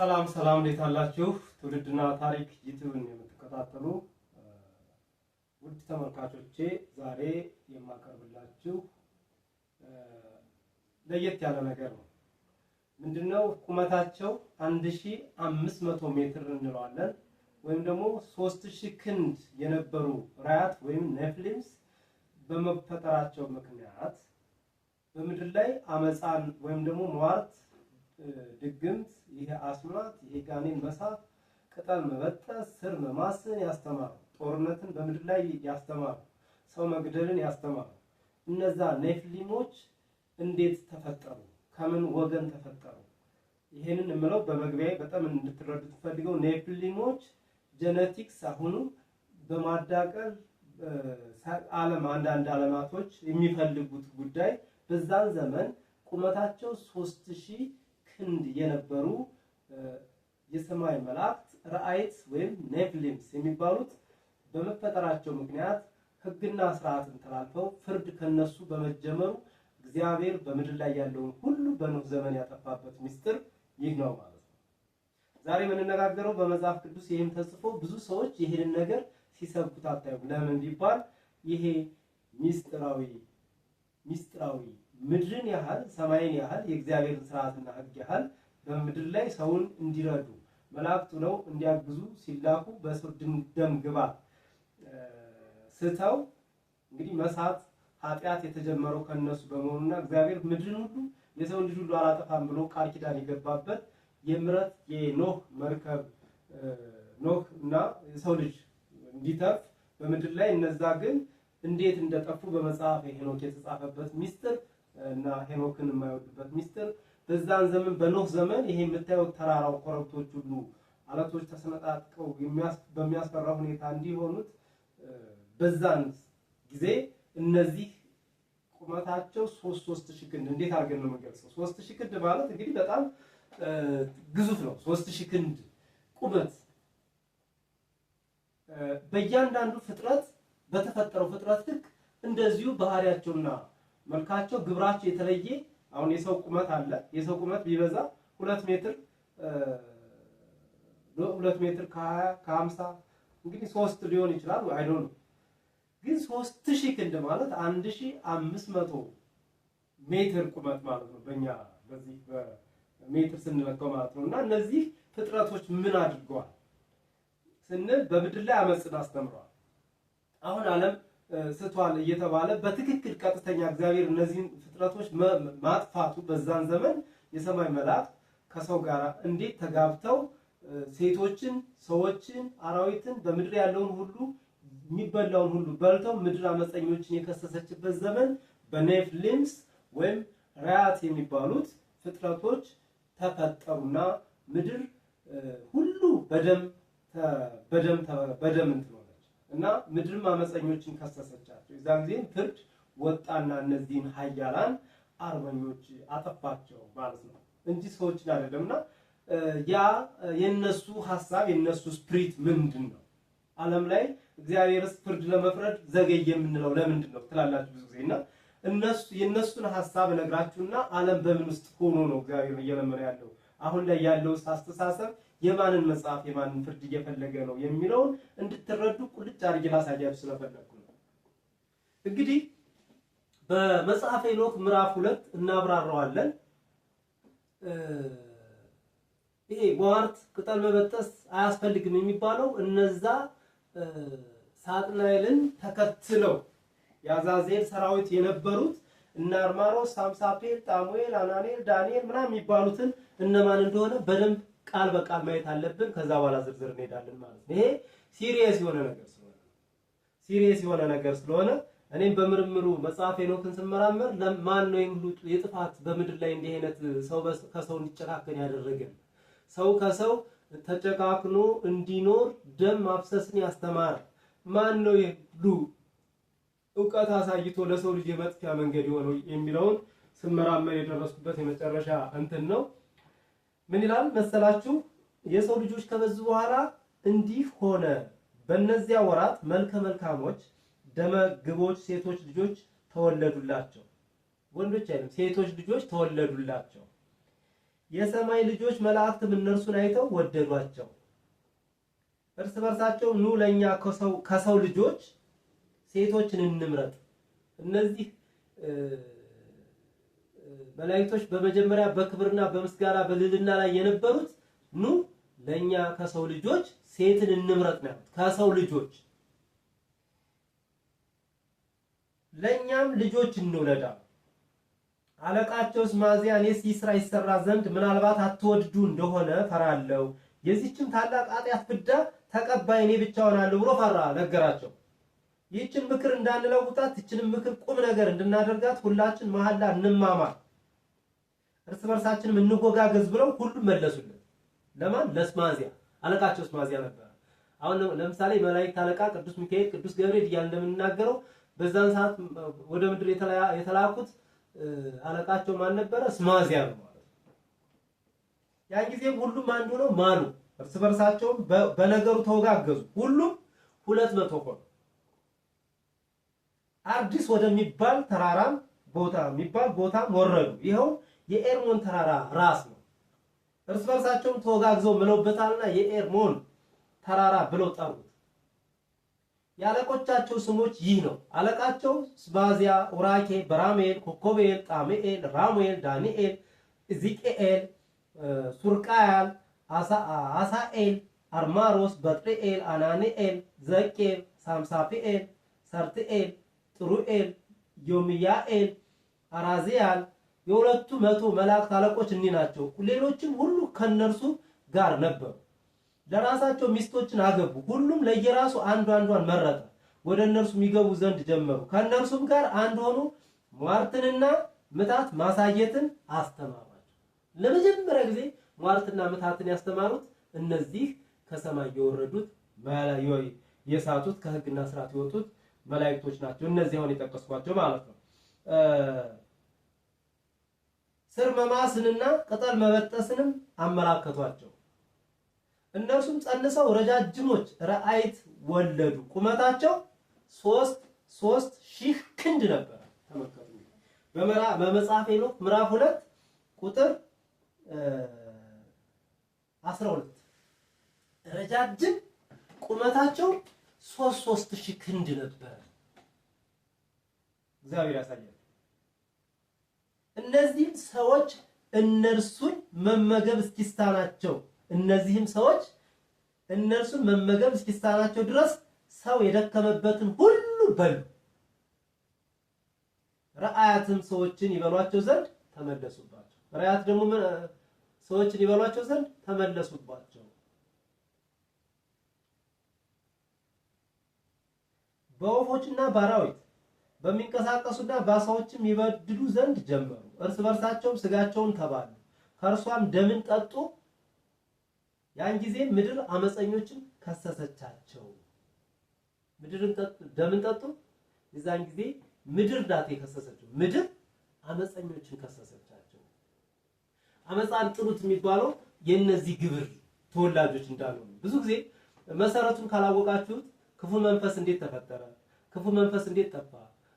ሰላም ሰላም እንዴት አላችሁ? ትውልድና ታሪክ ዩቲዩብን የምትከታተሉ ውድ ተመልካቾቼ ዛሬ የማቀርብላችሁ ለየት ያለ ነገር ነው። ምንድነው? ቁመታቸው 1500 ሜትር እንለዋለን ወይም ደግሞ 3000 ክንድ የነበሩ ራያት ወይም ኔፍሊምስ በመፈጠራቸው ምክንያት በምድር ላይ አመፃን ወይም ደግሞ ሟርት፣ ድግምት፣ ይሄ አስማት፣ ይሄ ጋኔን መሳብ፣ ቅጠል መበጠስ፣ ስር መማስን ያስተማሩ፣ ጦርነትን በምድር ላይ ያስተማሩ፣ ሰው መግደልን ያስተማሩ እነዛ ኔፍሊሞች እንዴት ተፈጠሩ? ከምን ወገን ተፈጠሩ? ይሄንን የምለው በመግቢያዬ በጣም እንድትረዱት ፈልገው ኔፍሊሞች ጄኔቲክስ አሁኑ በማዳቀል ዓለም አንዳንድ ዓለማቶች የሚፈልጉት ጉዳይ በዛን ዘመን ቁመታቸው 3000 ክንድ የነበሩ የሰማይ መላእክት ራእይት ወይም ኔፍሊምስ የሚባሉት በመፈጠራቸው ምክንያት ሕግና ስርዓትን ተላልፈው ፍርድ ከነሱ በመጀመሩ እግዚአብሔር በምድር ላይ ያለውን ሁሉ በኖህ ዘመን ያጠፋበት ምስጢር ይህ ነው ማለት ነው። ዛሬ የምንነጋገረው በመጽሐፍ ቅዱስ ይህም ተጽፎ ብዙ ሰዎች ይህንን ነገር ሲሰብኩት አታዩም። ለምን ቢባል ይሄ ምስጢራዊ ምድርን ያህል ሰማይን ያህል የእግዚአብሔርን ስርዓትና ሕግ ያህል በምድር ላይ ሰውን እንዲረዱ መላእክቱ ነው እንዲያግዙ ሲላኩ በሰው ደም ግባት ስተው እንግዲህ መሳት ኃጢአት የተጀመረው ከነሱ በመሆኑና እግዚአብሔር ምድርን ሁሉ የሰው ልጅ ሁሉ አላጠፋም ብሎ ቃል ኪዳን የገባበት የምሕረት የኖህ መርከብ ኖህ እና የሰው ልጅ እንዲተርፍ በምድር ላይ እነዛ ግን እንዴት እንደጠፉ በመጽሐፈ ሄኖክ የተጻፈበት ምስጢር እና ሄኖክን የማይወድበት ምስጢር በዛን ዘመን በኖህ ዘመን ይሄ የምታዩት ተራራው ኮረብቶች ሁሉ አለቶች ተሰነጣጥቀው በሚያስፈራ ሁኔታ እንዲሆኑት በዛን ጊዜ እነዚህ ቁመታቸው 3000 ክንድ እንዴት አድርገን ነው የምንገልጸው? 3000 ክንድ ማለት እንግዲህ በጣም ግዙፍ ነው። 3000 ክንድ ቁመት በእያንዳንዱ ፍጥረት በተፈጠረው ፍጥረት ልክ እንደዚሁ ባህሪያቸውና መልካቸው ግብራቸው የተለየ። አሁን የሰው ቁመት አለ። የሰው ቁመት ቢበዛ 2 ሜትር ከ20 ከ50 እንግዲህ 3 ሊሆን ይችላል አይ ዶንት ኖ። ግን 3000 ክንድ ማለት 1500 ሜትር ቁመት ማለት ነው በእኛ በዚህ በሜትር ስንለካው ማለት ነው። እና እነዚህ ፍጥረቶች ምን አድርገዋል ስንል በምድር ላይ አመፅን አስተምረዋል። አሁን ዓለም ስቷል እየተባለ በትክክል ቀጥተኛ እግዚአብሔር እነዚህን ፍጥረቶች ማጥፋቱ በዛን ዘመን የሰማይ መላእክት ከሰው ጋር እንዴት ተጋብተው ሴቶችን፣ ሰዎችን፣ አራዊትን በምድር ያለውን ሁሉ የሚበላውን ሁሉ በልተው ምድር አመፀኞችን የከሰሰችበት ዘመን በኔፍሊምስ ወይም ራያት የሚባሉት ፍጥረቶች ተፈጠሩና ምድር ሁሉ በደም እንትኖች እና ምድርም አመፀኞችን ከሰሰቻቸው። የዛን ጊዜ ፍርድ ወጣና እነዚህን ኃያላን አርበኞች አጠፋቸው ማለት ነው እንጂ ሰዎችን አይደለምና ያ የነሱ ሐሳብ የነሱ ስፕሪት ምንድን ነው? ዓለም ላይ እግዚአብሔርስ ፍርድ ለመፍረድ ዘገየ የምንለው ለምንድን ነው ትላላችሁ ብዙ ጊዜና እነሱ የነሱን ሐሳብ ነግራችሁና ዓለም በምን ውስጥ ሆኖ ነው እግዚአብሔር እየለመነ ያለው አሁን ላይ ያለው አስተሳሰብ የማንን መጽሐፍ የማንን ፍርድ እየፈለገ ነው የሚለውን እንድትረዱ ቁልጭ አድርጌ ላሳያችሁ ስለፈለኩ ነው። እንግዲህ በመጽሐፈ ሄኖክ ምዕራፍ 2 እናብራራዋለን። ይሄ ሟርት ቅጠል መበጠስ አያስፈልግም የሚባለው እነዛ ሳጥናኤልን ተከትለው ያዛዜል ሰራዊት የነበሩት እና አርማሮስ፣ ሳምሳፔል፣ ጣሙኤል፣ አናኔል፣ ዳንኤል ምናምን የሚባሉትን እነማን እንደሆነ በደንብ ቃል በቃል ማየት አለብን። ከዛ በኋላ ዝርዝር እንሄዳለን ማለት ነው። ይሄ ሲሪየስ የሆነ ነገር ስለሆነ እኔም በምርምሩ መጽሐፈ ሄኖክን ስመራመር ለማን ነው ሁሉ የጥፋት በምድር ላይ እንዲህ አይነት ሰው ከሰው እንዲጨካከን ያደረገን ሰው ከሰው ተጨካክኖ እንዲኖር ደም ማፍሰስን ያስተማረ ማን ነው ሁሉ ዕውቀት አሳይቶ ለሰው ልጅ የመጥፊያ መንገድ የሆነው የሚለውን ስመራመር የደረስኩበት የመጨረሻ እንትን ነው። ምን ይላል መሰላችሁ? የሰው ልጆች ከበዙ በኋላ እንዲህ ሆነ። በእነዚያ ወራት መልከ መልካሞች ደመ ግቦች ሴቶች ልጆች ተወለዱላቸው። ወንዶች አይደለም ሴቶች ልጆች ተወለዱላቸው። የሰማይ ልጆች መላእክትም እነርሱን አይተው ወደዷቸው። እርስ በርሳቸው ኑ ለኛ ከሰው ልጆች ሴቶችን እንምረጥ። እነዚህ መላእክቶች በመጀመሪያ በክብርና በምስጋና በልዕልና ላይ የነበሩት ኑ ለኛ ከሰው ልጆች ሴትን እንምረጥ ነው። ከሰው ልጆች ለኛም ልጆች እንውለዳ። አለቃቸውስ ማዝያ እኔስ ይህ ስራ ይሰራ ዘንድ ምናልባት አትወድዱ እንደሆነ ፈራለሁ፣ የዚህችን ታላቅ ኃጢአት ፍዳ ተቀባይ እኔ ብቻ ሆናለሁ ብሎ ፈራ፣ ነገራቸው። ይህችን ምክር እንዳንለውጣት፣ ይህችን ምክር ቁም ነገር እንድናደርጋት ሁላችን መሐላ እንማማር፣ እርስ በርሳችንም እንጎጋገዝ ብለው ሁሉም መለሱልን። ለማን? ለስማዚያ። አለቃቸው ስማዚያ ነበር። አሁን ለምሳሌ መላእክት አለቃ ቅዱስ ሚካኤል፣ ቅዱስ ገብርኤል እያልን እንደምንናገረው በዛን ሰዓት ወደ ምድር የተላኩት አለቃቸው ማን ነበረ? ስማዚያ ነው ማለት ነው። ያን ጊዜ ሁሉም አንዱ ነው ማሉ፣ እርስ በርሳቸውም በነገሩ ተወጋገዙ። ሁሉም 200 ሆኑ። አርዲስ ወደሚባል ተራራም ቦታም ወረዱ። ይኸው የኤርሞን ተራራ ራስ ነው። እርስ በርሳቸውም ተወጋግዘው ምለውበታልና የኤርሞን ተራራ ብለው ጠሩት። የአለቆቻቸው ስሞች ይህ ነው። አለቃቸው ስባዚያ፣ ኡራኬ፣ በራሜል፣ ኮኮቤል፣ ጣምኤል፣ ራሙኤል፣ ዳንኤል፣ ኢዚቅኤል፣ ሱርቃያል፣ አሳኤል፣ አርማሮስ፣ በጥሪኤል፣ አናንኤል፣ ዘቄል፣ ሳምሳፒኤል፣ ሰርትኤል፣ ጥሩኤል፣ ዮሚያኤል፣ አራዚያል። የ200 መላእክት አለቆች እኒህ ናቸው። ሌሎችም ሁሉ ከነርሱ ጋር ነበሩ። ለራሳቸው ሚስቶችን አገቡ። ሁሉም ለየራሱ አንዷን መረጠ። ወደ እነርሱ የሚገቡ ዘንድ ጀመሩ። ከእነርሱም ጋር አንድ ሆኑ። ሟርትንና ምታት ማሳየትን አስተማሯቸው። ለመጀመሪያ ጊዜ ሟርትና ምታትን ያስተማሩት እነዚህ ከሰማይ የወረዱት የሳቱት ከሕግና ስርዓት የወጡት መላእክቶች ናቸው። እነዚህ አሁን የጠቀስኳቸው ማለት ነው። ስር መማስንና ቅጠል መበጠስንም አመላከቷቸው። እነርሱም ጸንሰው ረጃጅሞች ራእይት ወለዱ። ቁመታቸው 3 ክንድ ነበር። ተመልከቱ። በመጽሐፈ ሄኖክ ምዕራፍ 2 ቁጥር 12 ረጃጅም ቁመታቸው 3 ክንድ ነበር። እግዚአብሔር ያሳያል። እነዚህም ሰዎች እነርሱን መመገብ እስኪስታናቸው እነርሱን መመገብ እስኪስታናቸው ድረስ ሰው የደከመበትን ሁሉ በሉ። ረአያትም ሰዎችን ይበሏቸው ዘንድ ተመለሱባቸው። ረአያት ደግሞ ሰዎችን ይበሏቸው ዘንድ ተመለሱባቸው። በወፎችና በአራዊት በሚንቀሳቀሱና በአሳዎችም ይበድሉ ዘንድ ጀመሩ። እርስ በርሳቸውም ስጋቸውን ተባሉ፣ ከእርሷም ደምን ጠጡ። ያን ጊዜ ምድር አመፀኞችን ከሰሰቻቸው። ደምን ጠጡ። የዛን ጊዜ ምድር ናት የከሰሰችው። ምድር አመፀኞችን ከሰሰቻቸው። አመፃን ጥሉት የሚባለው የነዚህ ግብር ተወላጆች እንዳልሆኑ ብዙ ጊዜ መሰረቱን ካላወቃችሁት ክፉ መንፈስ እንዴት ተፈጠረ? ክፉ መንፈስ እንዴት ጠፋ?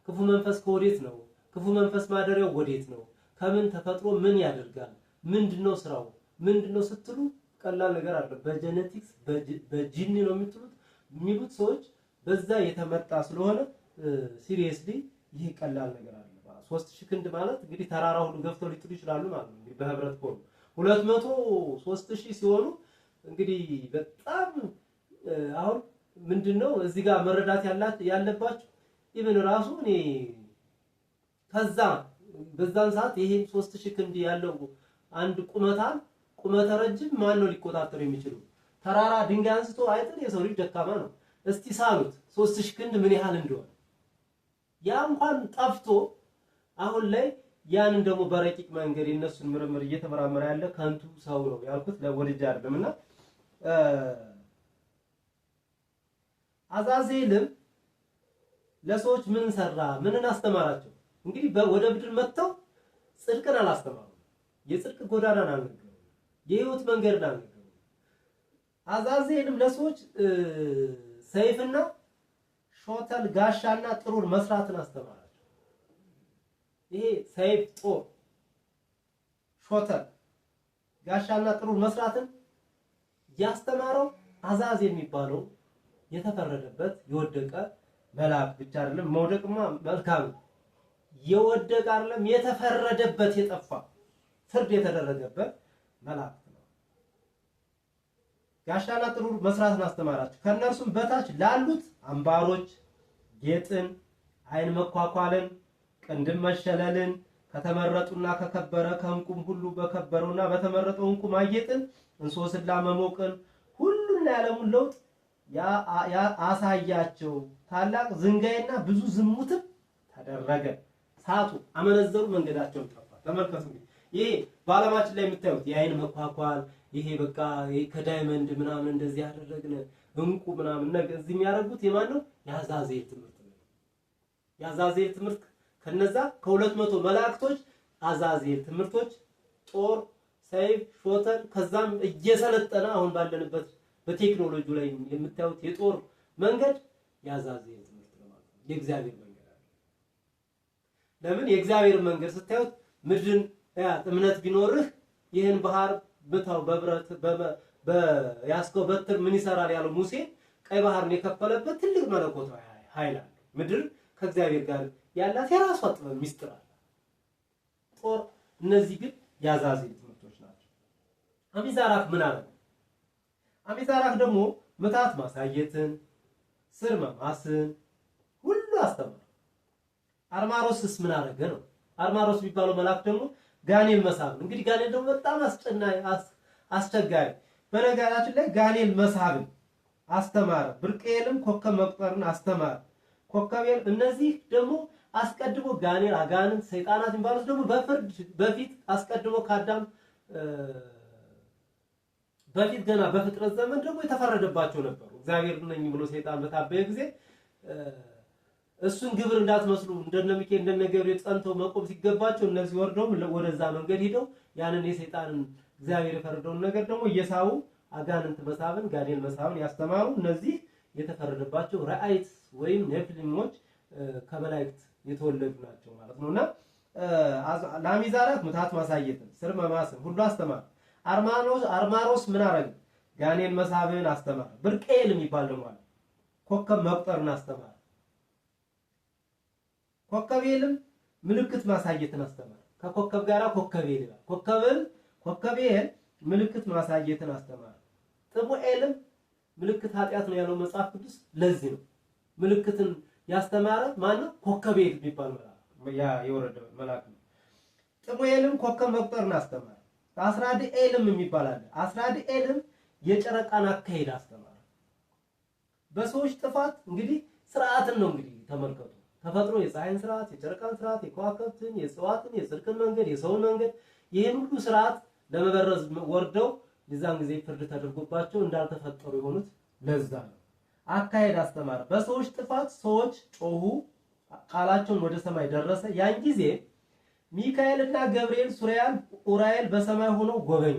ክፉ መንፈስ ከወዴት ነው? ክፉ መንፈስ ማደሪያው ወዴት ነው? ከምን ተፈጥሮ ምን ያደርጋል? ምንድነው ስራው? ምንድነው ስትሉ ቀላል ነገር አለ። በጄኔቲክስ በጂኒ ነው የሚሉት ሰዎች በዛ የተመጣ ስለሆነ ሲሪየስሊ ይህ ቀላል ነገር አለ። 3000 ክንድ ማለት እንግዲህ ተራራ ሁሉ ገፍተው ሊጥሉ ይችላሉ ማለት ነው። እንግዲህ በህብረት ኮሩ 200 3000 ሲሆኑ እንግዲህ በጣም አሁን ምንድነው እዚህ ጋር መረዳት ያለባችሁ ኢቭን ራሱ እኔ ከዛ በዛን ሰዓት ይሄ 3000 ክንድ ያለው አንድ ቁመተ ረጅም ማን ነው ሊቆጣጠር የሚችለው? ተራራ ድንጋይ አንስቶ አይጥል። የሰው ልጅ ደካማ ነው። እስቲ ሳሉት 3000 ክንድ ምን ያህል እንደሆነ። ያ እንኳን ጠፍቶ አሁን ላይ ያንን ደግሞ በረቂቅ መንገድ የነሱን ምርምር እየተመራመረ ያለ ከንቱ ሰው ነው ያልኩት ለወልጅ አይደለምና አዛዜልም ለሰዎች ምን ሰራ? ምንን አስተማራቸው? እንግዲህ ወደ ምድር መጥተው ጽድቅን አላስተማሩም። የጽድቅ ጎዳናን አልነገሩም። የህይወት መንገድን አልነገሩም። አዛዜልም ለሰዎች ሰይፍና ሾተል ጋሻና ጥሩር መስራትን አስተማራቸው። ይሄ ሰይፍ፣ ጦር፣ ሾተል ጋሻና ጥሩር መስራትን ያስተማረው አዛዝ የሚባለው የተፈረደበት የወደቀ መልአክ ብቻ አይደለም። መውደቅማ መልካም የወደቀ አይደለም የተፈረደበት የጠፋ ፍርድ የተደረገበት መልአክ ነው። ጋሻና ጥሩር መስራትን አስተማራቸው። ከነርሱም በታች ላሉት አምባሮች ጌጥን፣ አይን መኳኳልን፣ ቅንድም መሸለልን ከተመረጡና ከከበረ ከእንቁም ሁሉ በከበረውና በተመረጠው እንቁ ማጌጥን፣ እንሶስላ መሞቅን ሁሉን ያለሙን ለውጥ አሳያቸው። ታላቅ ዝንጋይና ብዙ ዝሙትም ተደረገ። ሳቱ፣ አመነዘሩ፣ መንገዳቸውን ጠፋ። ተመልከቱ። ይሄ በዓለማችን ላይ የምታዩት የአይን መኳኳል ይሄ በቃ ከዳይመንድ ምናምን እንደዚህ ያደረግን እንቁ ምናምን ነገር እዚህ የሚያደርጉት የማን ነው? የአዛዜል ትምህርት ነው። የአዛዜል ትምህርት ከነዛ ከ200 መላእክቶች አዛዜል ትምህርቶች ጦር፣ ሰይፍ፣ ሾተል ከዛም እየሰለጠነ አሁን ባለንበት በቴክኖሎጂ ላይ የምታዩት የጦር መንገድ የአዛዜል ትምህርት ነው ማለት ነው። የእግዚአብሔር መንገድ አይደለም። ለምን የእግዚአብሔር መንገድ ስታዩት ምድርን እምነት ቢኖርህ ይህን ባህር ብታው በብረት በያስከው በትር ምን ይሰራል ያለው ሙሴ ቀይ ባህርን የከፈለበት ትልቅ መለኮታዊ ኃይል አለ። ምድር ከእግዚአብሔር ጋር ያላት የራሷ ጥበብ ሚስጥር አለ። ጦር እነዚህ ግን የአዛዜል ትምህርቶች ናቸው። አሚዛራክ ምን አለ? አሚዛራክ ደግሞ ምታት ማሳየትን፣ ስር መማስን ሁሉ አስተማረ። አርማሮስስ ምን አደረገ ነው? አርማሮስ የሚባለው መልአክ ደግሞ ጋኔል መሳብ። እንግዲህ ጋኔል ደግሞ በጣም አስቸጋሪ። በነገራችን ላይ ጋኔል መሳብን አስተማረ። ብርቅኤልም ኮከብ መቁጠርን አስተማረ። ኮከቤል እነዚህ ደግሞ አስቀድሞ ጋኔል፣ አጋንንት፣ ሰይጣናት የሚባሉት ደግሞ በፍርድ በፊት አስቀድሞ ከአዳም በፊት ገና በፍጥረት ዘመን ደግሞ የተፈረደባቸው ነበሩ። እግዚአብሔር ነኝ ብሎ ሰይጣን በታበየ ጊዜ እሱን ግብር እንዳትመስሉ እንደነ ሚካኤል እንደነ ገብርኤል ጸንተው መቆም ሲገባቸው እነዚህ ወርደው ወደዛ መንገድ ሄደው ያንን የሰይጣንን እግዚአብሔር የፈረደውን ነገር ደግሞ እየሳቡ አጋንንት መሳብን ጋኔል መሳብን ያስተማሩ እነዚህ የተፈረደባቸው ራእይት ወይም ኔፍሊሞች ከመላእክት የተወለዱ ናቸው ማለት ነውና ለአሚዛራክ ምታት ማሳየትን ስር መማስን ሁሉ አስተማረ። አርማሮስ ምን አረገ? ጋኔል መሳብን አስተማረ። ብርቅኤል የሚባል ደግሞ አለ። ኮከብ መቁጠርን አስተማረ። ኮከቤልም ምልክት ማሳየትን አስተማረ። ከኮከብ ጋራ ኮከቤል ይላል። ኮከቤል ምልክት ማሳየትን አስተማረ። ጥሙኤልም ምልክት ኃጢአት ነው ያለው መጽሐፍ ቅዱስ። ለዚህ ነው ምልክትን ያስተማረ ማን ነው? ኮከቤል የሚባል መልአክ ያ የወረደው መልአክ ነው። ጥሙኤልም ኮከብ መቁጠርን አስተማረ። አስራድኤልም የሚባል አለ። አስራድኤልም የጨረቃን አካሄድ አስተማረ። በሰዎች ጥፋት እንግዲህ ስርዓትን ነው እንግዲህ ተመልከቱ። ተፈጥሮ የፀሐይን ስርዓት፣ የጨረቃን ስርዓት፣ የከዋክብትን፣ የእጽዋትን፣ የጽድቅን መንገድ፣ የሰውን መንገድ ይሄን ሁሉ ስርዓት ለመበረዝ ወርደው የዛን ጊዜ ፍርድ ተደርጎባቸው እንዳልተፈጠሩ የሆኑት ለዛ ነው። አካሄድ አስተማረ። በሰዎች ጥፋት ሰዎች ጮሁ፣ ቃላቸውን ወደ ሰማይ ደረሰ። ያን ጊዜ ሚካኤልና ገብርኤል ኡራኤል በሰማይ ሆነው ጎበኙ።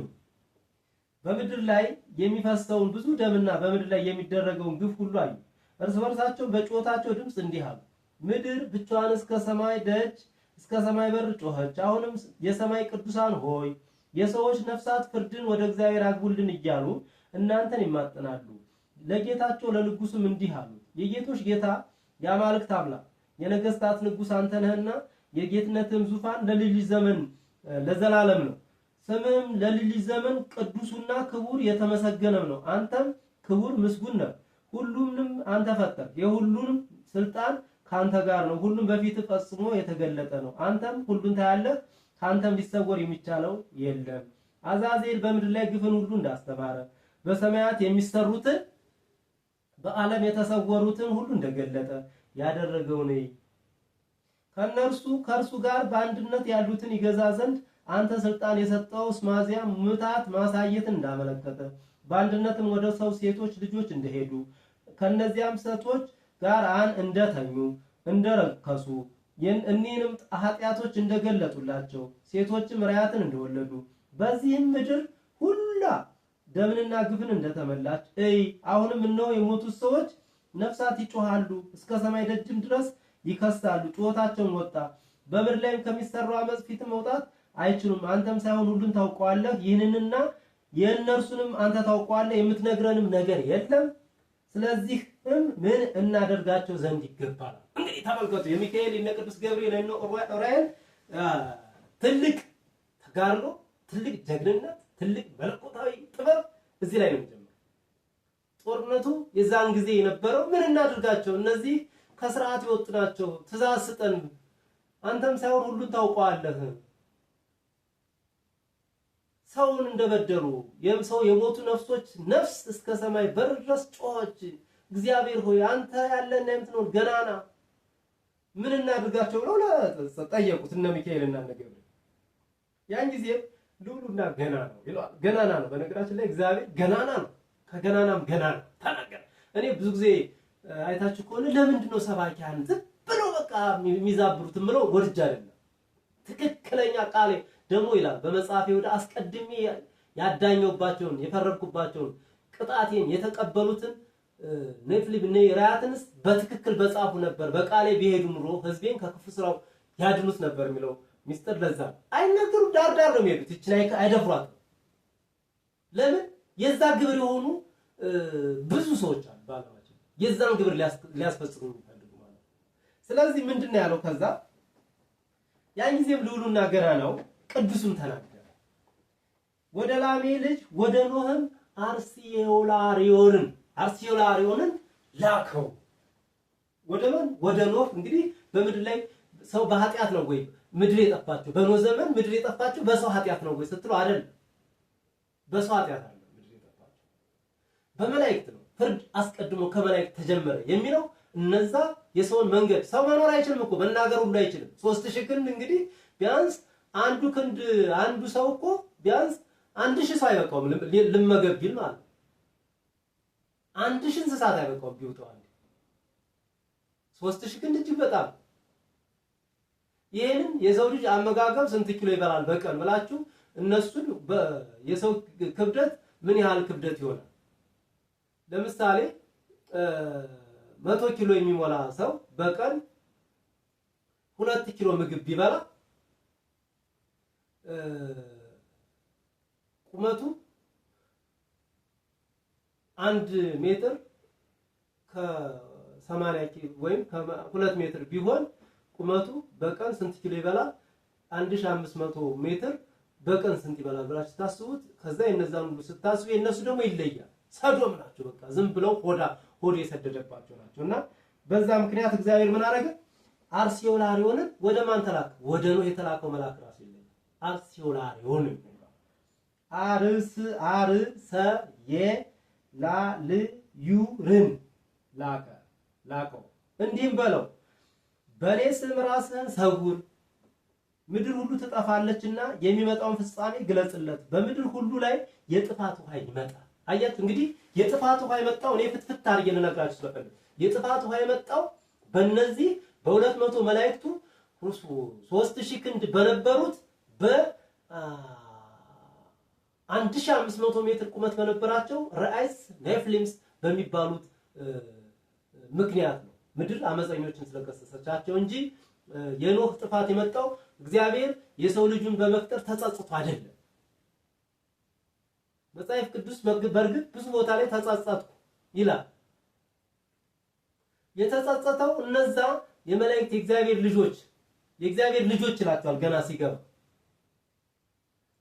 በምድር ላይ የሚፈሰውን ብዙ ደምና በምድር ላይ የሚደረገውን ግፍ ሁሉ አዩ። እርስ በርሳቸው በጩኸታቸው ድምፅ እንዲህ አሉ፣ ምድር ብቻዋን እስከ ሰማይ ደጅ እስከ ሰማይ በር ጮኸች። አሁንም የሰማይ ቅዱሳን ሆይ የሰዎች ነፍሳት ፍርድን ወደ እግዚአብሔር አግቡልን እያሉ እናንተን ይማጠናሉ። ለጌታቸው ለንጉሱም እንዲህ አሉ፣ የጌቶች ጌታ የአማልክት አምላክ የነገስታት ንጉስ አንተ ነህና የጌትነትም ዙፋን ለልጅ ዘመን ለዘላለም ነው። ስምህም ለልጅ ዘመን ቅዱሱና ክቡር የተመሰገነም ነው። አንተም ክቡር ምስጉን ነህ። ሁሉንም አንተ ፈጠር፣ የሁሉንም ስልጣን ካንተ ጋር ነው። ሁሉም በፊት ፈጽሞ የተገለጠ ነው። አንተም ሁሉን ታያለህ፣ ካንተም ሊሰወር የሚቻለው የለም። አዛዜል በምድር ላይ ግፍን ሁሉ እንዳስተማረ በሰማያት የሚሰሩትን በዓለም የተሰወሩትን ሁሉ እንደገለጠ ያደረገው ነው። ከእርሱ ጋር በአንድነት ያሉትን ይገዛ ዘንድ አንተ ስልጣን የሰጠው ስማዚያ ምታት ማሳየትን እንዳመለከተ በአንድነትም ወደ ሰው ሴቶች ልጆች እንደሄዱ ከነዚያም ሴቶች ጋር እንደተኙ እንደረከሱ እኒህንም ኃጢአቶች እንደገለጡላቸው ሴቶችም ራያትን እንደወለዱ በዚህም ምድር ሁላ ደምንና ግፍን እንደተመላች አሁንም እነሆ የሞቱት ሰዎች ነፍሳት ይጮሃሉ፣ እስከ ሰማይ ደጅም ድረስ ይከሳሉ። ጩኸታቸውን ወጣ። በምድር ላይም ከሚሰራው አመጽ ፊት መውጣት አይችሉም። አንተም ሳይሆን ሁሉን ታውቀዋለህ። ይህንንና የእነርሱንም አንተ ታውቀዋለህ። የምትነግረንም ነገር የለም። ስለዚህም ምን እናደርጋቸው ዘንድ ይገባል? እንግዲህ ተመልከቱ፣ የሚካኤል የነ ቅዱስ ገብርኤል የነ ዑራኤል ትልቅ ተጋድሎ፣ ትልቅ ጀግንነት፣ ትልቅ መለኮታዊ ጥበብ እዚህ ላይ ነው የሚጀምረው። ጦርነቱ የዛን ጊዜ የነበረው ምን እናድርጋቸው? እነዚህ ከስርዓት የወጡ ናቸው። ትእዛዝ ስጠን፣ አንተም ሳይሆን ሁሉን ታውቀዋለህ። ሰውን እንደበደሉ ሰው የሞቱ ነፍሶች ነፍስ እስከ ሰማይ በር ድረስ ጮኸች። እግዚአብሔር ሆይ አንተ ያለና የምትኖር ገናና ምን እናድርጋቸው ብለው ጠየቁት እነ ሚካኤልና እነ ገብርኤል። ያን ጊዜ ልዑሉና ገናና ነው ይላል። ገናና ነው። በነገራችን ላይ እግዚአብሔር ገናና ነው። ከገናናም ገናና ተናገረ። እኔ ብዙ ጊዜ አይታችሁ ከሆነ ለምንድን ነው ሰባኪያን ዝም ብለው በቃ የሚዛብሩት ምለው ወርጅ አይደለም። ትክክለኛ ቃሌ ደግሞ ይላል በመጽሐፌ ወደ አስቀድሜ ያዳኘውባቸውን የፈረድኩባቸውን ቅጣቴን የተቀበሉትን ኔፍሊም ራያትንስ በትክክል በጻፉ ነበር፣ በቃሌ ቢሄዱ ኑሮ ህዝቤን ከክፉ ስራው ያድኑት ነበር የሚለው ሚስጥር ለዛ አይነገሩ ዳር ዳር ነው የሚሄዱት። እቺ ላይ አይደፍሯት። ለምን የዛ ግብር የሆኑ ብዙ ሰዎች አሉ ባለማችን የዛን ግብር ሊያስፈጽሙ የሚፈልጉ ማለት ነው። ስለዚህ ምንድነው ያለው? ከዛ ያን ጊዜም ልዑሉና ገናናው ቅዱስም ተናገረ። ወደ ላሜ ልጅ ወደ ኖህም አርሲዮላሪዮንን ላከው። ወደ ማን? ወደ ኖህ። እንግዲህ በምድር ላይ ሰው በኃጢአት ነው ወይ ምድር የጠፋችው? በኖህ ዘመን ምድር የጠፋችው በሰው ኃጢአት ነው ወይ ስትሉ አይደለም። በሰው ኃጢአት አይደለም ምድር የጠፋችው፣ በመላእክት ነው። ፍርድ አስቀድሞ ከመላእክት ተጀመረ የሚለው እነዛ የሰውን መንገድ ሰው መኖር አይችልም እኮ መናገር ሁሉ አይችልም። 3000 ክንድ እንግዲህ ቢያንስ አንዱ ሰው እኮ ቢያንስ 1000 ሰው አይበቃውም ልመገብ ቢል ማለት 1000 እንስሳት አይበቃውም ቢውጠው አንዴ 3000 ክንድ እጅግ በጣም። ይሄንን የሰው ልጅ አመጋገብ ስንት ኪሎ ይበላል በቀን ብላችሁ እነሱን የሰው ክብደት ምን ያህል ክብደት ይሆናል? ለምሳሌ 100 ኪሎ የሚሞላ ሰው በቀን 2 ኪሎ ምግብ ቢበላ ቁመቱ 1 ሜትር ከ80 ኪሎ ወይም ከ2 ሜትር ቢሆን ቁመቱ በቀን ስንት ኪሎ ይበላል? 1500 ሜትር በቀን ስንት ይበላል ብላችሁ ስታስቡት፣ ከዛ የነዛን ሁሉ ስታስቡ የነሱ ደግሞ ይለያል። ሰዶም ናቸው። በቃ ዝም ብለው ሆድ የሰደደባቸው ናቸውና በዛ ምክንያት እግዚአብሔር ምን አደረገ? አርሲዮላሪዮንን ወደ ማን ተላከ? ወደ ኖህ የተላከው መልአክ ራሱ ይለያል። አርሲዮላሪዮን አርሰየላልዩርን ላከው። እንዲህም በለው በኔ ስም ራስህን ሰውር፣ ምድር ሁሉ ትጠፋለችና የሚመጣውን ፍጻሜ ግለጽለት። በምድር ሁሉ ላይ የጥፋት ውሃ ይመጣል። አያችሁ እንግዲህ የጥፋት ውሃ የመጣው እኔ ፍትፍት አድርጌ ልነግራችሁ ስለፈለኩ የጥፋት ውሃ የመጣው በእነዚህ በ200 መላእክቱ 3000 ክንድ በነበሩት በ1500 ሜትር ቁመት በነበራቸው ራእይስ ኔፍሊምስ በሚባሉት ምክንያት ነው። ምድር አመፀኞችን ስለከሰሰቻቸው እንጂ የኖህ ጥፋት የመጣው እግዚአብሔር የሰው ልጁን በመፍጠር ተጸጽቶ አይደለም። መጽሐፍ ቅዱስ በእርግጥ ብዙ ቦታ ላይ ተጸጸትኩ ይላል። የተጸጸተው እነዛ የመላእክት የእግዚአብሔር ልጆች ይላቸዋል ገና ሲገባ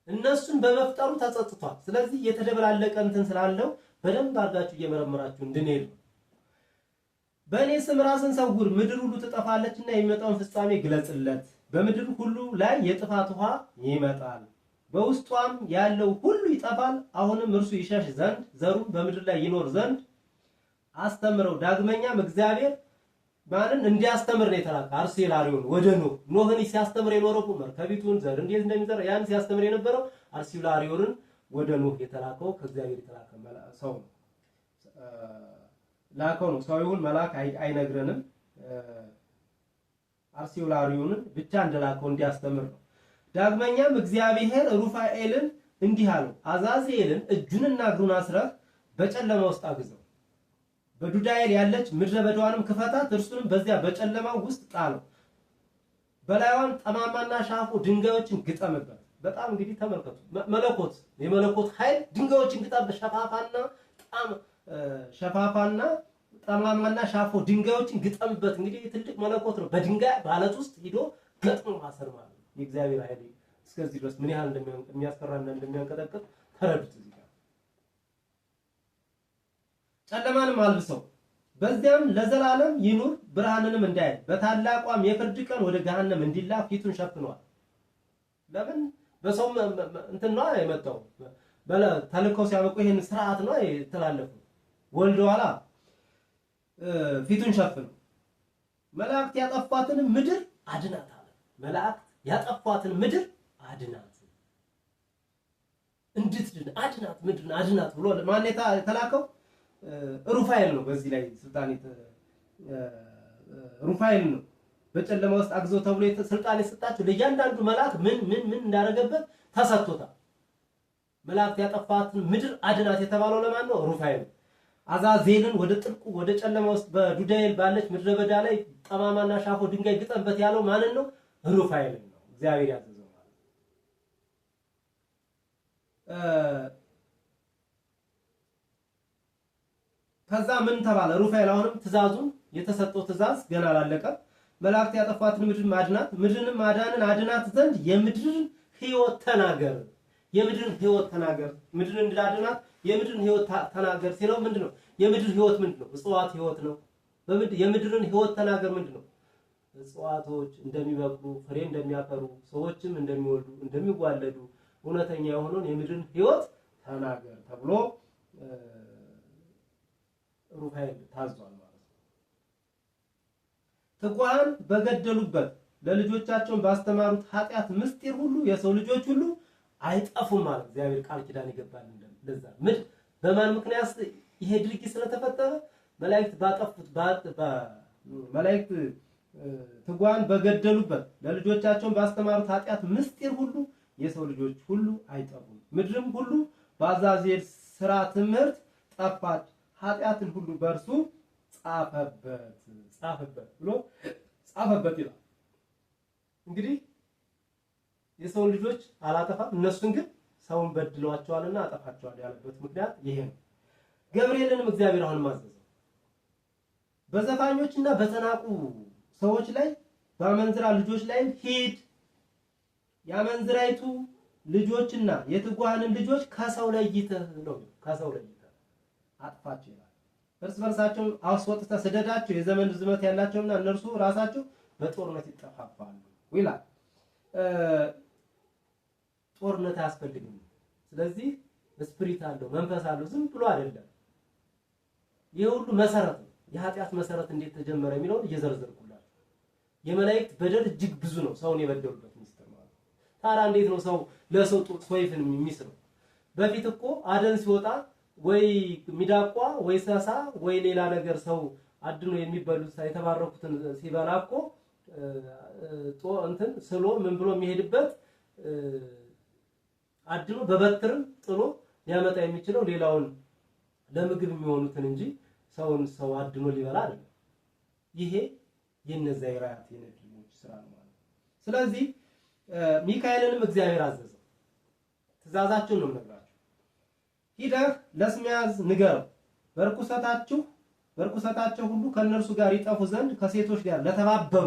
እነሱን በመፍጠሩ ተጸጽቷል። ስለዚህ የተደበላለቀ እንትን ስላለው በደንብ አድርጋችሁ እየመረመራችሁ እንድንሄድ ነው። በእኔ ስም ራስን ሰውር፣ ምድር ሁሉ ትጠፋለችና የሚመጣውን ፍጻሜ ግለጽለት። በምድር ሁሉ ላይ የጥፋት ውሃ ይመጣል፣ በውስጧም ያለው ሁሉ ይጠፋል። አሁንም እርሱ ይሸሽ ዘንድ ዘሩን በምድር ላይ ይኖር ዘንድ አስተምረው። ዳግመኛም እግዚአብሔር ማንን እንዲያስተምር ነው የተላከ? አርሲዮላሪዮን ወደ ኖህን ሲያስተምር የኖረው መርከቢቱን ዘር እንዴት እንደሚዘራ ያን ሲያስተምር የነበረው አርሲዮላሪዮንን ወደ ኖህ የተላከው ከእግዚአብሔር የተላከ ሰው ነው። ላከው ነው። ሰው ይሁን መልአክ አይነግረንም። አርሲዮላሪዮንን ብቻ እንደላከው እንዲያስተምር ነው። ዳግመኛም እግዚአብሔር ሩፋኤልን እንዲህ አለው፣ አዛዜልን እጁንና እግሩን አስረህ በጨለማ ውስጥ አግዘው፣ በዱዳኤል ያለች ምድረ በዳዋንም ክፈታት፣ እርሱንም በዚያ በጨለማው ውስጥ ጣለው። በላይዋን ጠማማና ሻፎ ድንጋዮችን ግጠምበት። በጣም እንግዲህ ተመልከቱ፣ የመለኮት ኃይል ድንጋዮችን ግጠምበት። ሸፋፋና ጠማማና ሻፎ ድንጋዮችን ግጠምበት። እንግዲህ ትልቅ መለኮት ነው። በድንጋይ በአለት ውስጥ ሂዶ ገጥሞ ማሰር ማለት ነው። የእግዚአብሔር ኃይል እስከዚህ ድረስ ምን ያህል እንደሚያስፈራና እንደሚያንቀጠቅጥ ተረዱት። እዚህ ጋር ጨለማንም አልብሰው በዚያም ለዘላለም ይኑር ብርሃንንም እንዳያይ በታላቋም የፍርድ ቀን ወደ ገሃነም እንዲላክ ፊቱን ሸፍኗል። ለምን? በሰው እንትን ነው የመጣው። ተልከው ሲያበቁ ይሄን ስርዓት ነው የተላለፉ። ወልደዋላ ፊቱን ሸፍነው መላእክት ያጠፏትን ምድር አድናት አለ። መላእክት ያጠፏትን ምድር አድናት፣ እንድትድን አድናት፣ ምድርን አድናት ብሎ ማን የተላከው? ሩፋኤል ነው። በዚህ ላይ ስልጣን ሩፋኤል ነው። በጨለማ ውስጥ አግዘው ተብሎ ስልጣን የሰጣቸው ለእያንዳንዱ መልአክ ምን እንዳደረገበት ተሰጥቶታል። መላእክት ያጠፋትን ምድር አድናት የተባለው ለማን ነው? ሩፋኤል። አዛዜልን ወደ ጥልቁ ወደ ጨለማ ውስጥ በዱዳኤል ባለች ምድረ በዳ ላይ ጠማማና ሻፎ ድንጋይ ግጠምበት ያለው ማንን ነው? ሩፋኤል ነው። እግዚአብሔር ያዘዘው ማለት ነው። ከዛ ምን ተባለ? ሩፋኤል አሁንም ትእዛዙን የተሰጠው ትእዛዝ ገና አላለቀም። መላእክት ያጠፏትን ምድር ማድናት፣ ምድርንም ማዳንን አድናት ዘንድ የምድርን ሕይወት ተናገር። የምድርን ሕይወት ተናገር። ምድርን እንድታድናት የምድርን ሕይወት ተናገር ሲለው ምንድነው? የምድር ሕይወት ምንድነው? እጽዋት ሕይወት ነው። የምድርን ሕይወት ተናገር ምንድነው? እጽዋቶች እንደሚበቅሉ ፍሬ እንደሚያፈሩ ሰዎችም እንደሚወልዱ እንደሚዋለዱ እውነተኛ የሆነውን የምድርን ሕይወት ተናገር ተብሎ ሩፋኤል ታዟል ማለት ነው። ትጉሃን በገደሉበት ለልጆቻቸውን ባስተማሩት ኃጢአት ምስጢር ሁሉ የሰው ልጆች ሁሉ አይጠፉም ማለት እግዚአብሔር ቃል ኪዳን ይገባል። ለዛ ምድር በማን ምክንያት ይሄ ድርጊት ስለተፈጠረ መላእክት ትጉሃን በገደሉበት ለልጆቻቸውን ባስተማሩት ኃጢአት ምስጢር ሁሉ የሰው ልጆች ሁሉ አይጠፉም። ምድርም ሁሉ በአዛዜል ስራ ትምህርት ጠፋች፣ ኃጢአትን ሁሉ በእርሱ ጻፈበት ብሎ ጻፈበት ይላል። እንግዲህ የሰው ልጆች አላጠፋም፣ እነሱን ግን ሰውን በድለዋቸዋልና አጠፋቸዋል ያለበት ምክንያት ይሄ ነው። ገብርኤልንም እግዚአብሔር አሁን ማዘዘው በዘፋኞችና በተናቁ ሰዎች ላይ በአመንዝራ ልጆች ላይ ሂድ፣ የአመንዝራይቱ ልጆችና የትጉሃንን ልጆች ከሰው ለይተህ ነው ከሰው ለይተህ አጥፋቸው ይላል። እርስ በርሳቸው አስወጥተህ ስደዳቸው፣ የዘመን ርዝመት ያላቸውና እነርሱ ራሳቸው በጦርነት ይጠፋፋሉ ይላል። ጦርነት አያስፈልግም። ስለዚህ ስፒሪት አለው፣ መንፈስ አለው፣ ዝም ብሎ አይደለም። ይሄ ሁሉ መሰረት ነው። የኃጢአት መሰረት እንዴት ተጀመረ የሚለውን እየዘረዘርኩላችሁ። የመላእክት በደል እጅግ ብዙ ነው፣ ሰውን የበደሉበት ሚስጥር ማለት ነው። ታዲያ እንዴት ነው ሰው ለሰው ሶይፍን የሚስለው? በፊት እኮ አደን ሲወጣ ወይ ሚዳቋ ወይ ሰሳ ወይ ሌላ ነገር ሰው አድኖ የሚበሉት የተባረኩትን ሲበላ እኮ እንትን ስሎ ምን ብሎ የሚሄድበት አድኖ በበትርም ጥሎ ሊያመጣ የሚችለው ሌላውን ለምግብ የሚሆኑትን እንጂ ሰው አድኖ ሊበላ አይደለም። ይሄ የነዛ የራያት የነድሞች ስራ ነው ማለት። ስለዚህ ሚካኤልንም እግዚአብሔር አዘዘው። ትእዛዛቸውን ነው የምነግራችሁ። ሂደህ ለስምያዝ ንገረው፣ በርኩሰታቸው ሁሉ ከእነርሱ ጋር ይጠፉ ዘንድ ከሴቶች ጋር ለተባበሩ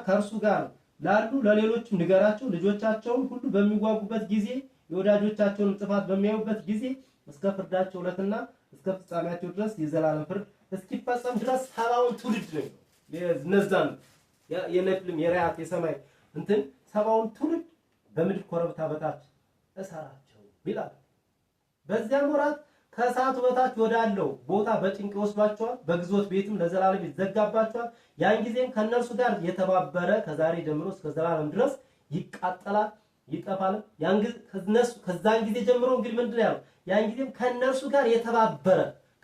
ከእርሱ ጋር ላሉ ለሌሎችም ንገራቸው። ልጆቻቸውን ሁሉ በሚዋጉበት ጊዜ የወዳጆቻቸውን ጥፋት በሚያዩበት ጊዜ እስከ ፍርዳቸው ዕለትና እስከ ፍጻሜያቸው ድረስ የዘላለም ፍርድ እስኪፈጸም ድረስ 70ውን ትውልድ ነው እነዛን የነፍልም የራያት የሰማይ እንትን 70ውን ትውልድ በምድር ኮረብታ በታች እሰራቸው ይላል። በዚያም ወራት ከእሳቱ በታች ወዳለው ቦታ በጭንቅ ይወስዷቸዋል፣ በግዞት ቤትም ለዘላለም ይዘጋባቸዋል። ያን ጊዜም ከእነርሱ ጋር የተባበረ ከዛሬ ጀምሮ እስከ ዘላለም ድረስ ይቃጠላል ይጠፋል። ከዛን ጊዜ ጀምሮ እንግዲህ ምንድን ነው ያለው? ያን ጊዜም ከእነርሱ ጋር የተባበረ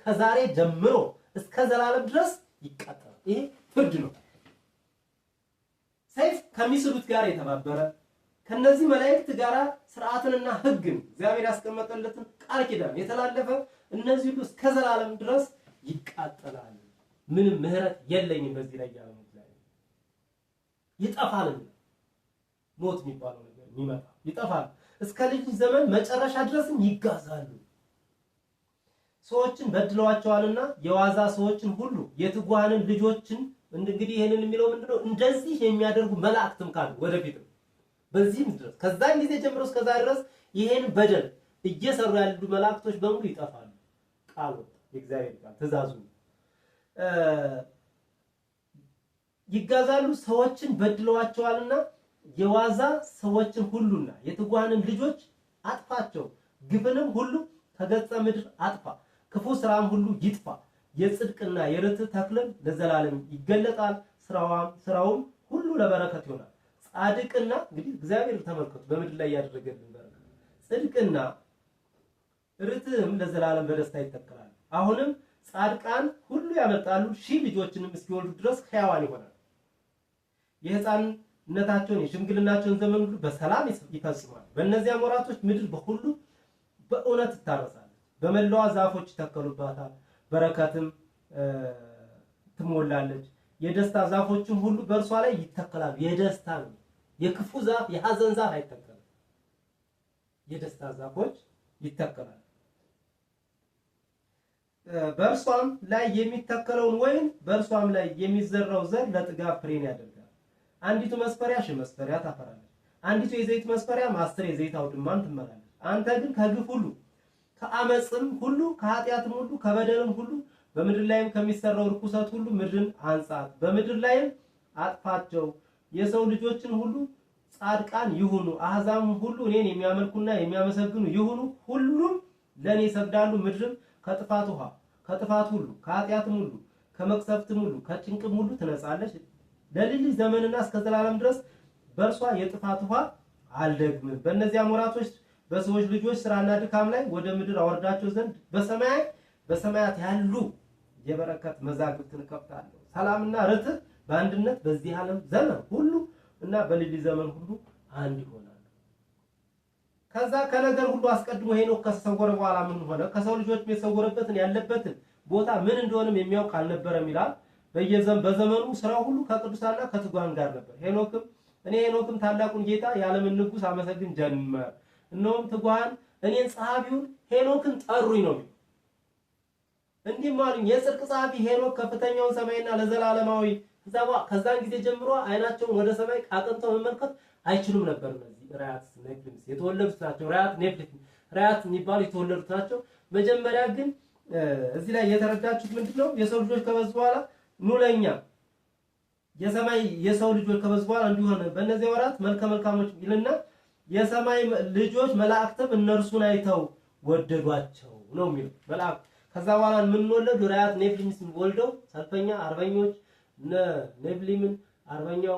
ከዛሬ ጀምሮ እስከ ዘላለም ድረስ ይቃጠላል። ይሄ ፍርድ ነው። ሰይፍ ከሚስሉት ጋር የተባበረ ከነዚህ መላእክት ጋር ስርዓትንና ሕግን እግዚአብሔር ያስቀመጠለትን ቃል ኪዳን የተላለፈ እነዚህ ሁሉ እስከ ዘላለም ድረስ ይቃጠላል። ምንም ምህረት የለኝም በዚህ ላይ ያለው ይጠፋል። ሞት የሚባለው ነገር የሚመጣ ይጠፋል። እስከ ልጅ ዘመን መጨረሻ ድረስም ይጋዛሉ። ሰዎችን በድለዋቸዋልና የዋዛ ሰዎችን ሁሉ የትጓንን ልጆችን እንግዲህ ይሄንን የሚለው ምንድነው? እንደዚህ የሚያደርጉ መላእክትም ካሉ ወደፊትም በዚህም ድረስ ከዛን ጊዜ ጀምሮ እስከዛ ድረስ ይሄን በደል እየሰሩ ያሉ መላእክቶች በሙሉ ይጠፋሉ። ቃሉ የእግዚአብሔር ቃል ትእዛዙ ይጋዛሉ። ሰዎችን በድለዋቸዋልና የዋዛ ሰዎችን ሁሉና የትጓንን ልጆች አጥፋቸው። ግፍንም ሁሉ ከገጸ ምድር አጥፋ። ክፉ ስራም ሁሉ ይጥፋ። የጽድቅና የርትዕ ተክልም ለዘላለም ይገለጣል። ስራውም ሁሉ ለበረከት ይሆናል። ጻድቅና እንግዲህ እግዚአብሔር ተመልከቱ በምድር ላይ ያደረገልን በረከት ጽድቅና ርትዕም ለዘላለም በደስታ ይተከላል። አሁንም ጻድቃን ሁሉ ያመልጣሉ፣ 1000 ልጆችንም እስኪወልዱ ድረስ ሕያዋን ይሆናል። የሕፃንነታቸውን የሽምግልናቸውን ዘመን ሁሉ በሰላም ይፈጽማሉ። በእነዚያ ወራቶች ምድር በሁሉ በእውነት ትታረሳለች፣ በመላዋ ዛፎች ይተከሉባታል፣ በረከትም ትሞላለች። የደስታ ዛፎችም ሁሉ በእርሷ ላይ ይተከላሉ። የደስታ ነው። የክፉ ዛፍ የሐዘን ዛፍ አይተከልም። የደስታ ዛፎች ይተከላሉ። በእርሷም ላይ የሚተከለውን ወይን በእርሷም ላይ የሚዘራው ዘር ለጥጋብ ፍሬን ያደርጋል። አንዲቱ መስፈሪያ 1000 መስፈሪያ ታፈራለች። አንዲቱ የዘይት መስፈሪያ 10 የዘይት አውድማን ትመላለች። አንተ ግን ከግፍ ሁሉ ከአመፅም ሁሉ ከኃጢአትም ሁሉ ከበደልም ሁሉ በምድር ላይም ከሚሰራው ርኩሰት ሁሉ ምድርን አንጻት፣ በምድር ላይም አጥፋቸው። የሰው ልጆችን ሁሉ ጻድቃን ይሁኑ፣ አሕዛብም ሁሉ እኔን የሚያመልኩና የሚያመሰግኑ ይሁኑ። ሁሉም ለኔ ይሰግዳሉ። ምድርም ከጥፋት ውሃ ከጥፋት ሁሉ ከኃጢአትም ሁሉ ከመቅሰፍትም ሁሉ ከጭንቅም ሁሉ ትነጻለች። ለልጅ ዘመንና እስከ ዘላለም ድረስ በእርሷ የጥፋት ውሃ አልደግምም። በእነዚያ ወራቶች በሰዎች ልጆች ስራና ድካም ላይ ወደ ምድር አወርዳቸው ዘንድ በሰማያት ያሉ የበረከት መዛግብትን እከፍታለሁ። ሰላምና ርትዕ በአንድነት በዚህ ዓለም ዘመን ሁሉ እና በልጅ ዘመን ሁሉ አንድ ይሆናሉ። ከዛ ከነገር ሁሉ አስቀድሞ ሄኖክ ከተሰወረ በኋላ ምን ሆነ? ከሰው ልጆች የተሰወረበትን ያለበትን ቦታ ምን እንደሆነም የሚያውቅ አልነበረም ይላል። በዘመኑ ስራው ሁሉ ከቅዱሳንና ከትጉሃን ጋር ነበር። ሄኖክም ታላቁን ጌታ የዓለምን ንጉሥ አመሰግን ጀመር። እነሆም ትጉሃን እኔን ጸሐፊውን ሄኖክን ጠሩኝ ነው። እንዲህ ማሉኝ፣ የጽድቅ ጸሐፊ ሄኖክ ከፍተኛውን ሰማይና ለዘላለማዊ ከዛን ጊዜ ጀምሮ አይናቸውን ወደ ሰማይ አቅንተው መመልከት አይችሉም ነበር። እነዚህ ራያት ኔፍሊምስ የተወለዱት ናቸው። ራያት የሚባሉ የተወለዱት ናቸው። መጀመሪያ ግን እዚህ ላይ የተረዳችሁት ምንድነው? የሰው ልጆች ከበዙ በኋላ ኑለኛ የሰማይ የሰው ልጆች ከበዙ በኋላ እንዲሆነ በእነዚህ ወራት መልከ መልካሞች ይልና የሰማይ ልጆች መላእክትም እነርሱን አይተው ወደዷቸው ነው የሚለው መላእክት። ከዛ በኋላ ምን ወለዱ? ራያት ኔፍሊምስን ወልደው ሰልፈኛ አርበኞች ኔፍሊምን አርበኛው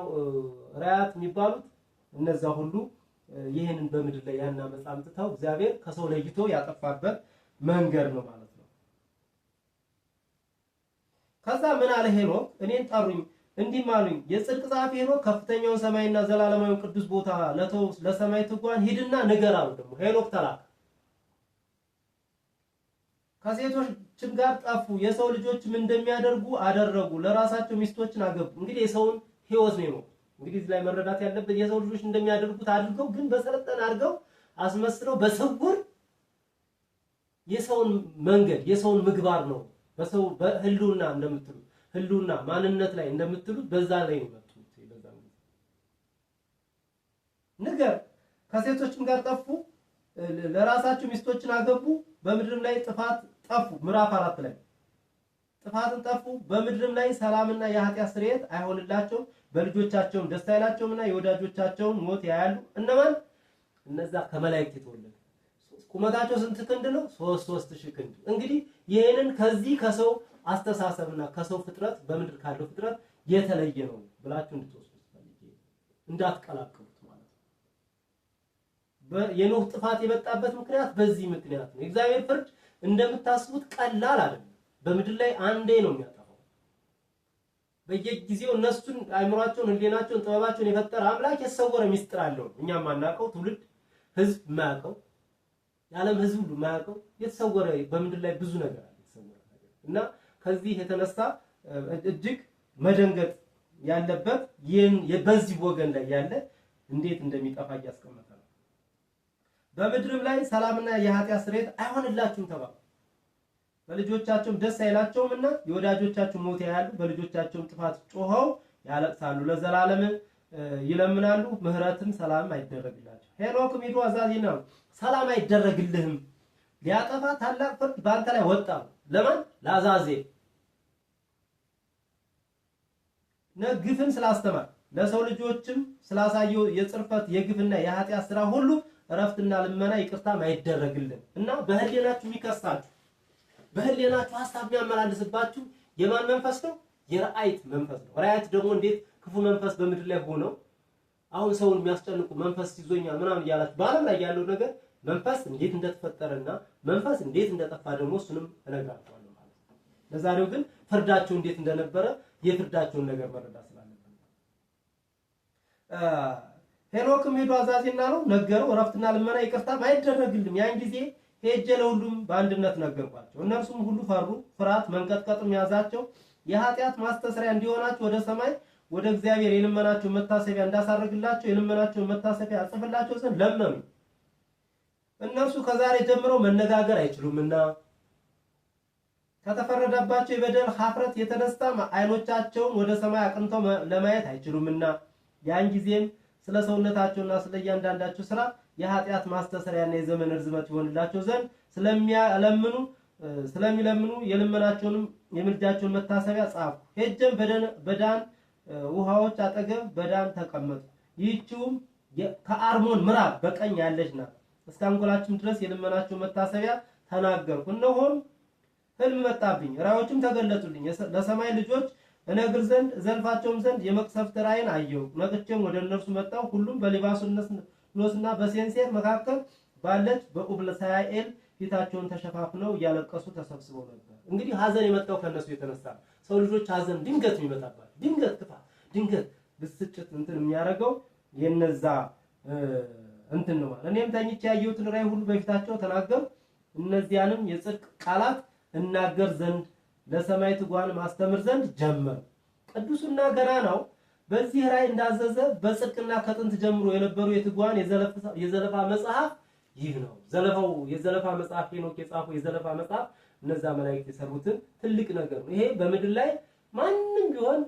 ራያት የሚባሉት እነዛ ሁሉ ይሄንን በምድር ላይ ያና መጻምጥተው እግዚአብሔር ከሰው ለይቶ ያጠፋበት መንገድ ነው ማለት ነው። ከዛ ምን አለ ሄኖክ? እኔን ጠሩኝ እንዲህ አሉኝ፣ የጽድቅ ጸሐፊ ሄኖክ ከፍተኛውን ሰማይና ዘላለማዊ ቅዱስ ቦታ ለሰማይ ትጓን ሂድና ንገር አሉ። ደግሞ ሄኖክ ተላከ። ከሴቶችም ጋር ጠፉ። የሰው ልጆችም እንደሚያደርጉ አደረጉ፣ ለራሳቸው ሚስቶችን አገቡ። እንግዲህ የሰውን ሕይወት ነው። እንግዲህ እዚህ ላይ መረዳት ያለበት የሰው ልጆች እንደሚያደርጉት አድርገው ግን በሰለጠነ አድርገው አስመስለው በስውር የሰውን መንገድ የሰውን ምግባር ነው በሰው በህልውና እንደምትሉ ህልውና ማንነት ላይ እንደምትሉት በዛ ላይ ነው መጥቶ በዛ ነገር ከሴቶችም ጋር ጠፉ፣ ለራሳቸው ሚስቶችን አገቡ፣ በምድርም ላይ ጥፋት ጠፉ። ምዕራፍ 4 ላይ ጥፋትን ጠፉ። በምድርም ላይ ሰላምና የኃጢአት ስርየት አይሆንላቸውም፣ በልጆቻቸውም ደስ አይላቸውምና የወዳጆቻቸውን ሞት ያያሉ። እነማን? እነዛ ከመላእክት የተወለዱ ቁመታቸው ስንት ክንድ ነው? 3000 ክንድ። እንግዲህ ይሄንን ከዚህ ከሰው አስተሳሰብና ከሰው ፍጥረት በምድር ካለው ፍጥረት የተለየ ነው ብላችሁ እንድትወስዱት ፈልጌ እንዳትቀላቅሉት ማለት ነው። የኖህ ጥፋት የመጣበት ምክንያት በዚህ ምክንያት ነው። የእግዚአብሔር ፍርድ እንደምታስቡት ቀላል አይደለም። በምድር ላይ አንዴ ነው የሚያጠፋው። በየጊዜው እነሱን አይምሯቸውን፣ ህሊናቸውን፣ ጥበባቸውን የፈጠረ አምላክ የተሰወረ ሚስጥር አለው። እኛም ማናውቀው ትውልድ ህዝብ የማያውቀው የዓለም ህዝብ ሁሉ የማያውቀው የተሰወረ በምድር ላይ ብዙ ነገር አለ የተሰወረ ነገር እና ከዚህ የተነሳ እጅግ መደንገጥ ያለበት ይህን በዚህ ወገን ላይ ያለ እንዴት እንደሚጠፋ እያስቀመጠ ነው። በምድርም ላይ ሰላምና የኃጢአት ስርየት አይሆንላችሁም ተባሉ። በልጆቻቸውም ደስ አይላቸውምና የወዳጆቻቸው ሞት ያያሉ፣ በልጆቻቸውም ጥፋት ጮኸው ያለቅሳሉ፣ ለዘላለም ይለምናሉ፣ ምህረትም ሰላም አይደረግላቸው። ሄኖክም ሄዶ አዛዜና ሰላም አይደረግልህም፣ ሊያጠፋ ታላቅ ፍርድ በአንተ ላይ ወጣ። ለማን? ለአዛዜል። ግፍን ስላስተማር ለሰው ልጆችም ስላሳየው የጽርፈት የግፍና የኃጢአት ስራ ሁሉ እረፍትና ልመና ይቅርታም አይደረግልህም እና በህሊናችሁ የሚከሳችሁ በህሊናችሁ ሐሳብ የሚያመላልስባችሁ የማን መንፈስ ነው? የራእይት መንፈስ ነው። ራእይት ደግሞ እንዴት ክፉ መንፈስ በምድር ላይ ሆነው አሁን ሰውን የሚያስጨንቁ መንፈስ ይዞኛል ምናምን እያላችሁ በዓለም ላይ ያለው ነገር መንፈስ እንዴት እንደተፈጠረና መንፈስ እንዴት እንደጠፋ ደግሞ እሱንም እነግራችኋለሁ ማለት ነው። ለዛሬው ግን ፍርዳቸው እንዴት እንደነበረ የፍርዳቸውን ነገር መረዳት ስላለብን ሄኖክም ሄዶ አዛዜና ነው ነገረው፣ እረፍትና ልመና ይቅርታም አይደረግልም። ያን ጊዜ ሄጄ ለሁሉም በአንድነት ነገርኳቸው። እነርሱም ሁሉ ፈሩ፣ ፍርሃት መንቀጥቀጥም ያዛቸው። የኃጢአት ማስተስሪያ እንዲሆናቸው ወደ ሰማይ ወደ እግዚአብሔር የልመናቸው መታሰቢያ እንዳሳርግላቸው የልመናቸው መታሰቢያ አጽፍላቸው ዘንድ ለመኑ። እነርሱ ከዛሬ ጀምረው መነጋገር አይችሉምና ከተፈረደባቸው የበደል ኀፍረት የተነሳ ዓይኖቻቸውን ወደ ሰማይ አቅንተው ለማየት አይችሉምና ያን ጊዜም ስለ ሰውነታቸውና ስለ እያንዳንዳቸው ስራ የኃጢአት ማስተሰሪያና የዘመን ርዝመት ይሆንላቸው ዘንድ ስለሚለምኑ የልመናቸውንም የምልጃቸውን መታሰቢያ ጻፉ። ሄጀም በዳን ውሃዎች አጠገብ በዳን ተቀመጡ። ይህችውም ከአርሞን ምዕራብ በቀኝ ያለች ናት። እስከ አንጎላችን ድረስ የልመናቸው መታሰቢያ ተናገርኩ። እነሆም ህልም መጣብኝ፣ ራእዮችም ተገለጡልኝ። ለሰማይ ልጆች እነግር ዘንድ እዘልፋቸውም ዘንድ የመቅሰፍት ራእይን አየሁ። ነቅቼም ወደ እነርሱ መጣሁ። ሁሉም በሊባኖስና በሴንሴር መካከል ባለች በኡብለሳኤል ፊታቸውን ተሸፋፍነው እያለቀሱ ተሰብስበው ነበር። እንግዲህ ሀዘን የመጣው ከነሱ የተነሳ ሰው ልጆች ሀዘን ድንገት የሚመጣባቸው ድንገት ክፋት ድንገት ብስጭት እንትን የሚያደርገው የነዛ እንትን ነው ማለት። እኔም ተኝቼ ያየሁትን ራእይ ሁሉ በፊታቸው ተናገሩ። እነዚያንም የጽድቅ ቃላት እናገር ዘንድ ለሰማይ ትጓን ማስተምር ዘንድ ጀመር። ቅዱስና ገናናው በዚህ ራእይ እንዳዘዘ በጽድቅና ከጥንት ጀምሮ የነበሩ የትጓን የዘለፋ መጽሐፍ ይህ ነው። የዘለፋ መጽሐፍ ሄኖክ የጻፈው የዘለፋ መጽሐፍ እነዛ መላእክት የሰሩትን ትልቅ ነገር ነው። ይሄ በምድር ላይ ማንም ቢሆን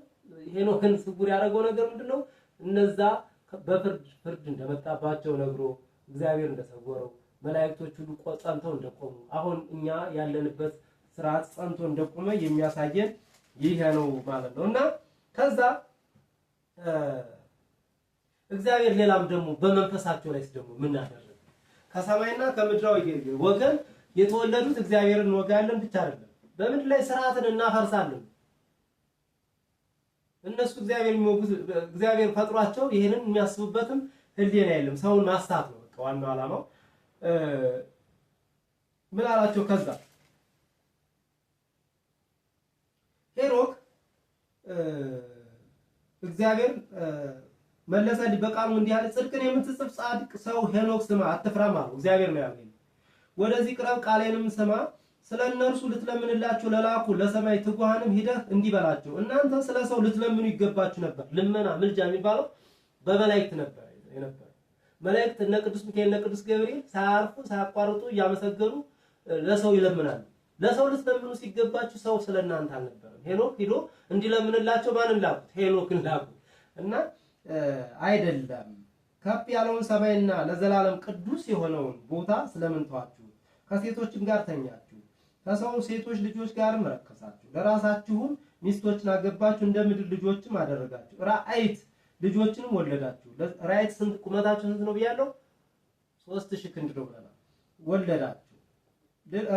ሄኖክን ስጉር ያደረገው ነገር ምንድነው? እነዛ ፍርድ እንደመጣባቸው ነግሮ እግዚአብሔር እንደሰወረው መላእክቶች ሁሉ ጸንተው እንደቆሙ አሁን እኛ ያለንበት ስርዓት ጸንቶ እንደቆመ የሚያሳየን ይሄ ነው ማለት ነው። እና ከዛ እግዚአብሔር ሌላም ደግሞ በመንፈሳቸው ላይ ደግሞ ምን አደረገ? ከሰማይና ከምድራዊ ወገን የተወለዱት እግዚአብሔርን እንወጋለን ብቻ አይደለም፣ በምድር ላይ ስርዓትን እናፈርሳለን። እነሱ እግዚአብሔር ፈጥሯቸው ይሄንን የሚያስቡበትም ህሊና የለም። ሰውን ማሳት ነው በቃ ዋናው ዓላማው። ምን አላቸው? ከዛ ሄኖክ እግዚአብሔር መለሰልኝ በቃሉ እንዲህ አለ፣ ጽድቅን የምትጽፍ ጻድቅ ሰው ሄኖክ ስማ፣ አትፍራም አለው። እግዚአብሔር ነው ያለኝ። ወደዚህ ቅረብ፣ ቃሌንም ስማ። ስለ እነርሱ ልትለምንላችሁ ለላኩ ለሰማይ ትጉሃንም ሂደህ እንዲህ በላቸው፣ እናንተ ስለ ሰው ልትለምኑ ይገባችሁ ነበር። ልመና ምልጃ የሚባለው በመላእክት ነበር የነበረ። መላእክት እነ ቅዱስ ሚካኤል እነ ቅዱስ ገብርኤል ሳያርፉ ሳያቋርጡ እያመሰገኑ ለሰው ይለምናሉ። ለሰው ልትለምኑ ሲገባችሁ ሰው ስለናንተ አልነበረም። ሄኖክ ሂዶ እንዲለምንላቸው ማንን ላኩት? ሄኖክን ላኩት። እና አይደለም ከፍ ያለውን ሰማይና ለዘላለም ቅዱስ የሆነውን ቦታ ስለምን ተዋችሁ? ከሴቶችም ጋር ተኛችሁ፣ ከሰው ሴቶች ልጆች ጋርም ረከሳችሁ፣ ለራሳችሁም ሚስቶችን አገባችሁ፣ እንደ ምድር ልጆችም አደረጋችሁ። ራእይት ልጆችንም ወለዳችሁ። ራእይት ስንት ቁመታችሁ ስንት ነው ብያለሁ? 3000 ክንድ ነው ብለናል። ወለዳችሁ።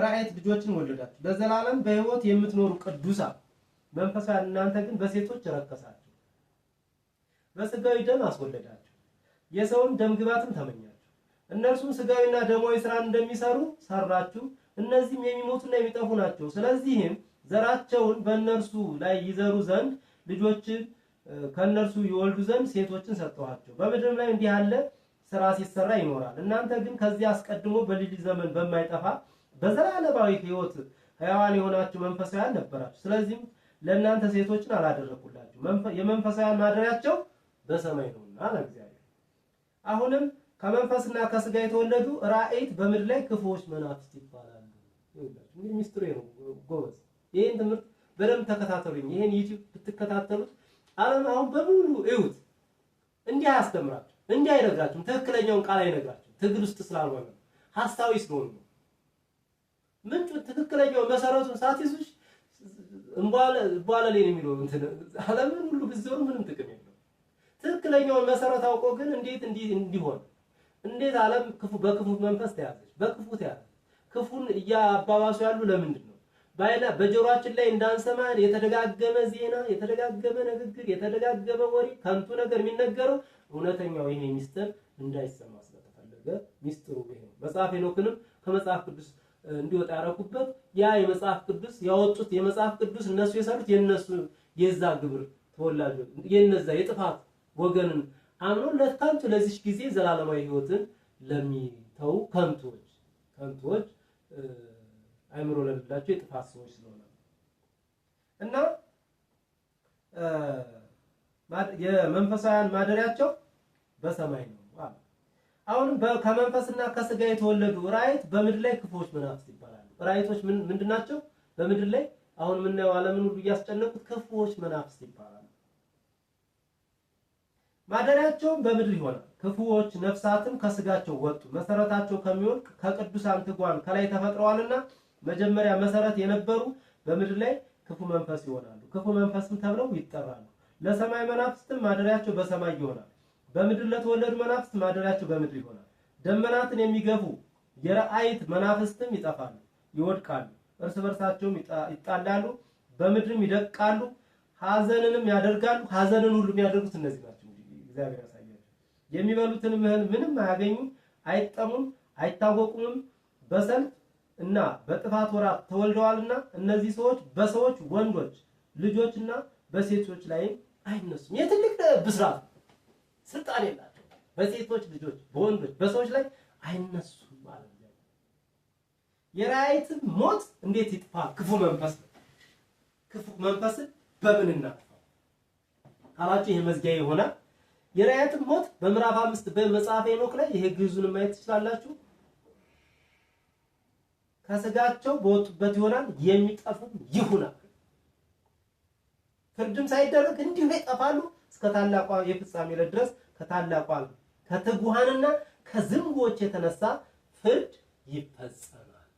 ራእይት ልጆችን ወለዳችሁ። ለዘላለም በሕይወት የምትኖሩ ቅዱሳን መንፈሳውያን እናንተ ግን በሴቶች ረከሳችሁ፣ በስጋዊ ደም አስወለዳችሁ፣ የሰውን ደም ግባትም ተመኛችሁ። እነርሱም ስጋዊና ደማዊ ስራን እንደሚሰሩ ሰራችሁ። እነዚህም የሚሞቱና የሚጠፉ ናቸው። ስለዚህም ዘራቸውን በእነርሱ ላይ ይዘሩ ዘንድ ልጆችን ከእነርሱ ይወልዱ ዘንድ ሴቶችን ሰጠኋቸው። በምድርም ላይ እንዲህ ያለ ስራ ሲሰራ ይኖራል። እናንተ ግን ከዚህ አስቀድሞ በልጅ ዘመን በማይጠፋ በዘላለማዊ ሕይወት ሕያዋን የሆናችሁ መንፈሳውያን ነበራችሁ። ስለዚህም ለእናንተ ሴቶችን አላደረኩላችሁ የመንፈሳውያን ማደሪያቸው በሰማይ ነውና አለ እግዚአብሔር። አሁንም ከመንፈስና ከስጋ የተወለዱ ራእይት በምድር ላይ ክፉዎች መናፍስት ይባላሉ። ይኸውላችሁ እንግዲህ ሚስጥሩ ነው ጎበዝ። ይሄን ትምህርት በደንብ ተከታተሉኝ። ይሄን ዩቲዩብ ብትከታተሉት ዓለም አሁን በሙሉ እዩት። እንዲህ አያስተምራችሁ፣ እንዲህ አይነግራችሁም። ትክክለኛውን ቃል አይነግራችሁም። ትግል ውስጥ ስላልሆነ ሐሳዊ ስለሆነ ነው። ምንጩ ትክክለኛው መሰረቱን ሳትይዙሽ እንቧለሌ ነው የሚለው እንትን ዓለምን ሁሉ ብትዞሩ ምንም ጥቅም የለውም። ትክክለኛውን መሰረት አውቆ ግን እንዴት እንዲሆን እንዴት ዓለም በክፉ መንፈስ ተያዘች፣ በክፉ ተያዘች። ክፉን እያባባሱ ያሉ ለምንድን ነው? በጆሮአችን ላይ እንዳንሰማ የተደጋገመ ዜና፣ የተደጋገመ ንግግር፣ የተደጋገመ ወሬ፣ ከንቱ ነገር የሚነገረው እውነተኛው ይሄ ሚስጥር እንዳይሰማ ስለተፈለገ ሚስጥሩ ይሄ ነው። መጽሐፍ ሄኖክንም ከመጽሐፍ ቅዱስ እንዲወጣ ያደረኩበት ያ የመጽሐፍ ቅዱስ ያወጡት የመጽሐፍ ቅዱስ እነሱ የሰሩት የነሱ የዛ ግብር ተወላጆች የነዛ የጥፋት ወገንን አምኖ ለታንቱ ለዚህ ጊዜ ዘላለማዊ ህይወትን ለሚተው ከንቶች አይምሮ ለሌላቸው የጥፋት ሰዎች ስለሆነ እና የመንፈሳውያን ማደሪያቸው በሰማይ ነው። አሁን ከመንፈስና ከስጋ የተወለዱ ራእይት በምድር ላይ ክፉዎች መናፍስት ይባላሉ። ራእይቶች ምንድናቸው? በምድር ላይ አሁን የምናየው ዓለምን ሁሉ እያስጨነቁት ክፉዎች መናፍስት ይባላሉ። ማደሪያቸውም በምድር ይሆናል። ክፉዎች ነፍሳትም ከስጋቸው ወጡ፣ መሰረታቸው ከሚወድቅ ከቅዱሳን ትጓን ከላይ ተፈጥረዋልና መጀመሪያ መሰረት የነበሩ በምድር ላይ ክፉ መንፈስ ይሆናሉ። ክፉ መንፈስም ተብለው ይጠራሉ። ለሰማይ መናፍስትም ማደሪያቸው በሰማይ ይሆናል። በምድር ለተወለዱ መናፍስት ማደሪያቸው በምድር ይሆናል። ደመናትን የሚገፉ የራእይት መናፍስትም ይጠፋሉ፣ ይወድቃሉ፣ እርስ በርሳቸውም ይጣላሉ፣ በምድርም ይደቃሉ፣ ሐዘንንም ያደርጋሉ። ሐዘንን ሁሉ የሚያደርጉት እነዚህ ናቸው። እግዚአብሔር ያሳያቸው። የሚበሉትንም እህል ምንም አያገኙም፣ አይጠሙም፣ አይታወቁምም። በሰልፍ እና በጥፋት ወራት ተወልደዋልና እነዚህ ሰዎች በሰዎች ወንዶች ልጆችና በሴቶች ላይ አይነሱም። የትልቅ ብስራት ስልጣን የላቸው። በሴቶች ልጆች በወንዶች በሰዎች ላይ አይነሱም ማለት ነው። የራእይት ሞት እንዴት ይጥፋ? ክፉ መንፈስ ክፉ መንፈስን በምን እናጥፋው ካላችሁ ይሄ መዝጊያ ይሆናል። የራእይት ሞት በምዕራፍ 5 በመጽሐፈ ሄኖክ ላይ ይሄ ግዙን ማየት ትችላላችሁ። ከስጋቸው በወጡበት ይሆናል፣ የሚጠፉም ይሁናል። ፍርድም ሳይደረግ እንዲሁ ይጠፋሉ እስከ ታላቋ የፍጻሜ ዕለት ድረስ ከታላቋ ከትጉሃንና ከዝንጎች የተነሳ ፍርድ ይፈጸማል።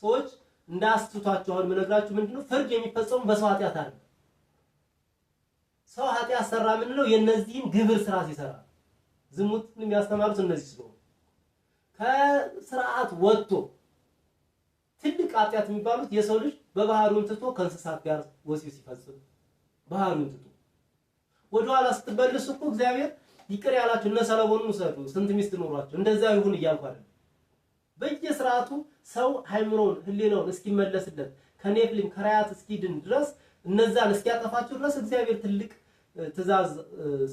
ሰዎች እንዳስተቷቸው አሁን የምነግራችሁ ምንድነው? ፍርድ የሚፈጸመው በሰው ኃጢአት አይደለም። ሰው ኃጢአት ሰራ ምንለው? የነዚህን ግብር ስራ ሲሰራ ዝሙትን የሚያስተማሩት እነዚህ ስለሆኑ ከስርዓት ወጥቶ ትልቅ ኃጢአት የሚባሉት የሰው ልጅ በባህሪውን ትቶ ከእንስሳት ጋር ወሲብ ሲፈጽም ባህሪውን ትቶ ወደኋላ ስትበልሱ እኮ እግዚአብሔር ይቅር ያላችሁ እነ ሰለሞንን ውሰዱ፣ ስንት ሚስት ኖሯቸው እንደዛ ይሁን እያልኩ አይደል። በየስርዓቱ ሰው ሃይምሮን ህሊናውን እስኪመለስለት ከኔፍሊም ከራያት እስኪድን ድረስ እነዛን እስኪያጠፋቸው ድረስ እግዚአብሔር ትልቅ ትእዛዝ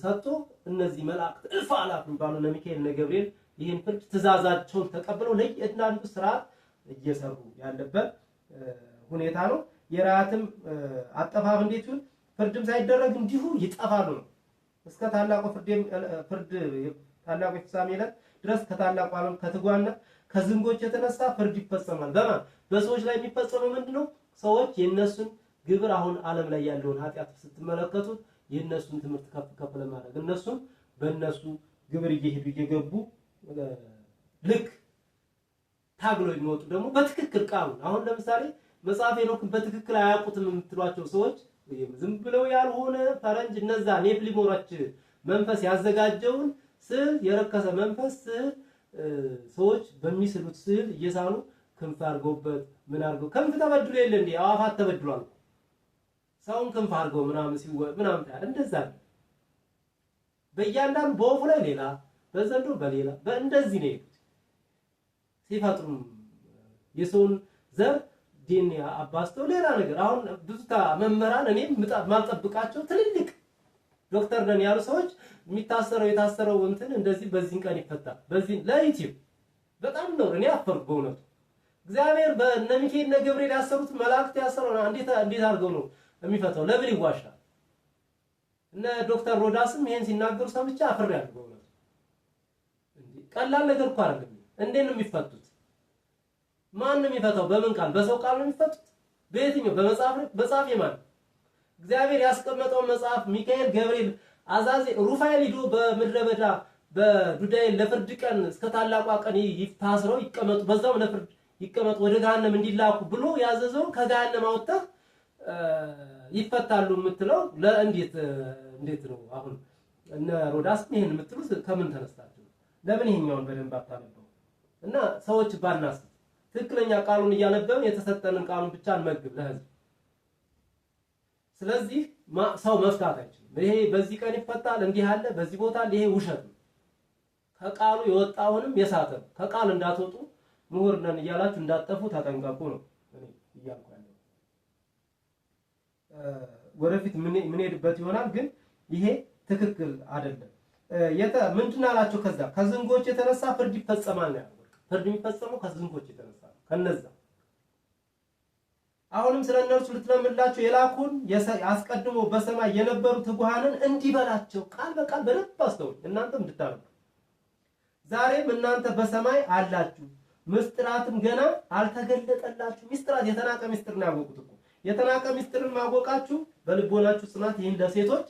ሰጥቶ እነዚህ መላእክት እልፍ አላፍ የሚባሉ እነ ሚካኤል እነ ገብርኤል ይህን ፍርድ ትእዛዛቸውን ተቀብለው ለየአንዳንዱ ስርዓት እየሰሩ ያለበት ሁኔታ ነው። የራያትም አጠፋፍ እንዴት ይሁን? ፍርድም ሳይደረግ እንዲሁ ይጠፋሉ ነው። እስከ ታላቁ ፍርድ ታላቁ ፍጻሜ ዕለት ድረስ ከታላቁ ዓለም ከትጓና ከዝንጎች የተነሳ ፍርድ ይፈጸማል። በማን? በሰዎች ላይ የሚፈጸመው ምንድነው? ሰዎች የነሱን ግብር አሁን ዓለም ላይ ያለውን ኃጢአት ስትመለከቱት የነሱን ትምህርት ከፍ ለማድረግ እነሱም በእነሱ ግብር እየገቡ ልክ ታግሎ የሚወጡ ደግሞ በትክክል ቃሉ አሁን ለምሳሌ መጽሐፈ ሄኖክን በትክክል አያውቁትም የምትሏቸው ሰዎች ዝም ብለው ያልሆነ ፈረንጅ እነዛ ኔፍሊሞሮች መንፈስ ያዘጋጀውን ስዕል የረከሰ መንፈስ ስዕል ሰዎች በሚስሉት ስዕል እየሳሉ ክንፍ አድርገውበት ምን አድርገው ክንፍ ተበድሎ የለ እንዴ? አዋፋት ተበድሏል። ሰውን ክንፍ አድርገው ምናምን ታያል። እንደዛ ነው። በእያንዳንዱ በወፉ ላይ ሌላ በዘንዶ በሌላ በእንደዚህ ነው ሲፈጥሩ የሰውን ዘር ዲን አባስተው ሌላ ነገር አሁን ብዙ መመራን እኔም ማልጠብቃቸው ትልልቅ ዶክተር ነን ያሉ ሰዎች የታሰረው እንትን እንደዚህ በዚህን ቀን ይፈታል በዚህ ለዩቲዩብ በጣም ነው እኔ አፈርኩ በእውነቱ። እግዚአብሔር በእነ ሚካኤል እነ ገብርኤል ያሰሩት መላእክት ያሰሩና እንዴት አድርገው ነው የሚፈታው? ለምን ይዋሻል? እነ ዶክተር ሮዳስም ይሄን ሲናገሩ ሰምቼ አፍሬያለሁ። በእውነት እንዴ ቀላል ነገር እኮ አይደለም። እንዴት ነው የሚፈቱት? ማን ነው የሚፈታው? በምን ቃል? በሰው ቃል ነው የሚፈቱት? በየትኛው? በመጽሐፍ ነው? መጽሐፍ የማን? እግዚአብሔር ያስቀመጠው መጽሐፍ ሚካኤል፣ ገብርኤል፣ አዛዜ፣ ሩፋኤል ሂዶ በምድረ በዳ በዱዳይ ለፍርድ ቀን እስከ ታላቋ ቀን ይታስረው ይቀመጡ፣ በዛው ለፍርድ ይቀመጡ፣ ወደ ገሃነም እንዲላኩ ብሎ ያዘዘው ከገሃነም አውጥተህ ይፈታሉ የምትለው እንዴት ነው? አሁን እነ ሮዳስ ይሄን የምትሉት ከምን ተነስታችሁ? ለምን ይሄኛውን በደንብ አታነበው? እና ሰዎች ባናስ ትክክለኛ ቃሉን እያነበብን የተሰጠንን ቃሉን ብቻ እንመግብ ለህዝብ። ስለዚህ ሰው መፍታት አይችልም። ይሄ በዚህ ቀን ይፈታል እንዲህ አለ በዚህ ቦታ ይሄ ውሸት ነው። ከቃሉ የወጣውንም የሳተ ከቃል እንዳትወጡ ምሁር ነን እያላችሁ እንዳጠፉ ተጠንቀቁ ነው እኔ እያልኩ ያለው። ወደፊት ምን ሄድበት ይሆናል፣ ግን ይሄ ትክክል አይደለም። ምንድን አላቸው? ከዛ ከዝንጎች የተነሳ ፍርድ ይፈጸማል ነው ያለው። ፍርድ የሚፈጸመው ከዝንጎች የተነሳ ነው። ከነዛ አሁንም ስለነርሱ ልትለምላቸው የላኩን አስቀድሞ በሰማይ የነበሩ ትጉሃንን እንዲበላቸው ቃል በቃል በደንብ አስተውሉ፣ እናንተም እንድታረጉ። ዛሬም እናንተ በሰማይ አላችሁ፣ ምስጢራትም ገና አልተገለጠላችሁ። ምስጢራት የተናቀ ምስጢር ነው ያወቁት እኮ። የተናቀ ምስጢርን ማወቃችሁ በልቦናችሁ ጽናት ይህን ለሴቶች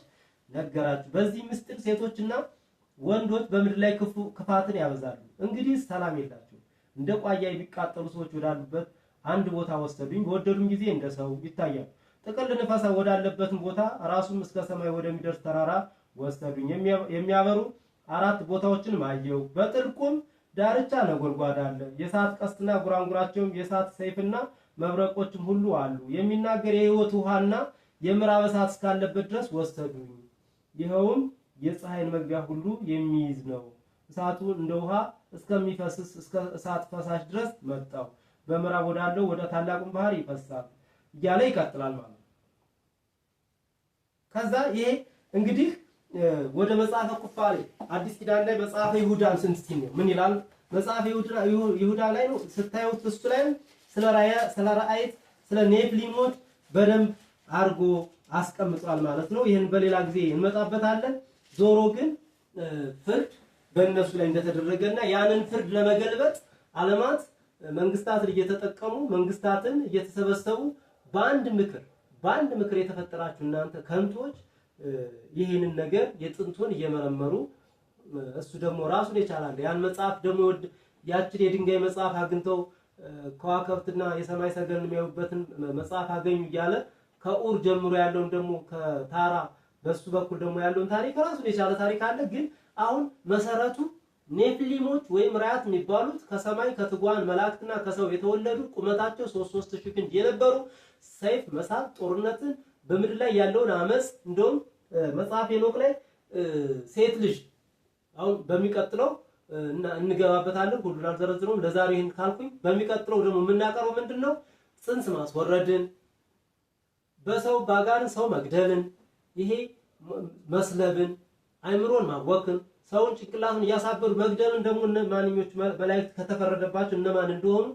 ነገራችሁ። በዚህ ምስጢር ሴቶችና ወንዶች በምድር ላይ ክፋትን ያበዛሉ። እንግዲህ ሰላም የላችሁ። እንደ ቋያ የሚቃጠሉ ሰዎች ወዳሉበት አንድ ቦታ ወሰዱኝ። በወደዱኝ ጊዜ እንደ ሰው ይታያል። ጥቅል ንፋስ ወዳለበትን ቦታ ራሱም እስከ ሰማይ ወደሚደርስ ተራራ ወሰዱኝ። የሚያበሩ 4 ቦታዎችን አየሁ። በጥልቁም ዳርቻ ነጎድጓድ አለ። የእሳት ቀስትና ጉራንጉራቸውም የእሳት ሰይፍና መብረቆችም ሁሉ አሉ። የሚናገር የሕይወት ውሃና የምዕራብ እሳት እስካለበት ድረስ ወሰዱኝ። ይኸውም የፀሐይን መግቢያ ሁሉ የሚይዝ ነው። እሳቱ እንደ ውሃ እስከሚፈስስ እስከ እሳት ፈሳሽ ድረስ መጣው። በምዕራብ ወዳለው ወደ ታላቁን ባህር ይፈሳል እያለ ይቀጥላል ማለት ነው። ከዛ ይሄ እንግዲህ ወደ መጽሐፈ ኩፋሌ አዲስ ኪዳን ላይ መጽሐፈ ይሁዳን ስንት ነው ምን ይላል? መጽሐፈ ይሁዳ ላይ ነው ስታዩት፣ እሱ ላይ ስለ ራእይት ስለ ኔፍሊሞች በደንብ አርጎ አስቀምጧል ማለት ነው። ይሄን በሌላ ጊዜ እንመጣበታለን። ዞሮ ግን ፍርድ በእነሱ ላይ እንደተደረገና ያንን ፍርድ ለመገልበጥ ዓለማት መንግስታትን እየተጠቀሙ መንግስታትን እየተሰበሰቡ በአንድ ምክር የተፈጠራችሁ እናንተ ከንቶች ይሄንን ነገር የጥንቱን እየመረመሩ እሱ ደግሞ ራሱን የቻላል ያን መጽሐፍ ደግሞ ያችን የድንጋይ መጽሐፍ አግኝተው ከዋክብትና የሰማይ ሰገልን የሚያዩበትን መጽሐፍ አገኙ እያለ ከኡር ጀምሮ ያለውን ደግሞ ከታራ በሱ በኩል ደግሞ ያለውን ታሪክ ራሱን የቻለ ታሪክ አለ። ግን አሁን መሰረቱ ኔፍሊሞች ወይም ራያት የሚባሉት ከሰማይ ከትጓን መላእክትና ከሰው የተወለዱ ቁመታቸው 3 ሺህ ክንድ የነበሩ ሰይፍ መሳብ ጦርነትን በምድር ላይ ያለውን አመጽ እንደውም መጽሐፍ ሄኖክ ላይ ሴት ልጅ አሁን በሚቀጥለው እንገባበታለን። ሁሉን አልዘረዝረውም ለዛሬ ይሄን ካልኩኝ በሚቀጥለው ደግሞ የምናቀርበው ምንድነው ጽንስ ማስወረድን፣ በሰው ባጋን ሰው መግደልን፣ ይሄ መስለብን፣ አይምሮን ማወክን፣ ሰውን ጭንቅላቱን እያሳበዱ መግደልን ደግሞ ማንኞች መላእክት ከተፈረደባቸው እነማን እንደሆኑ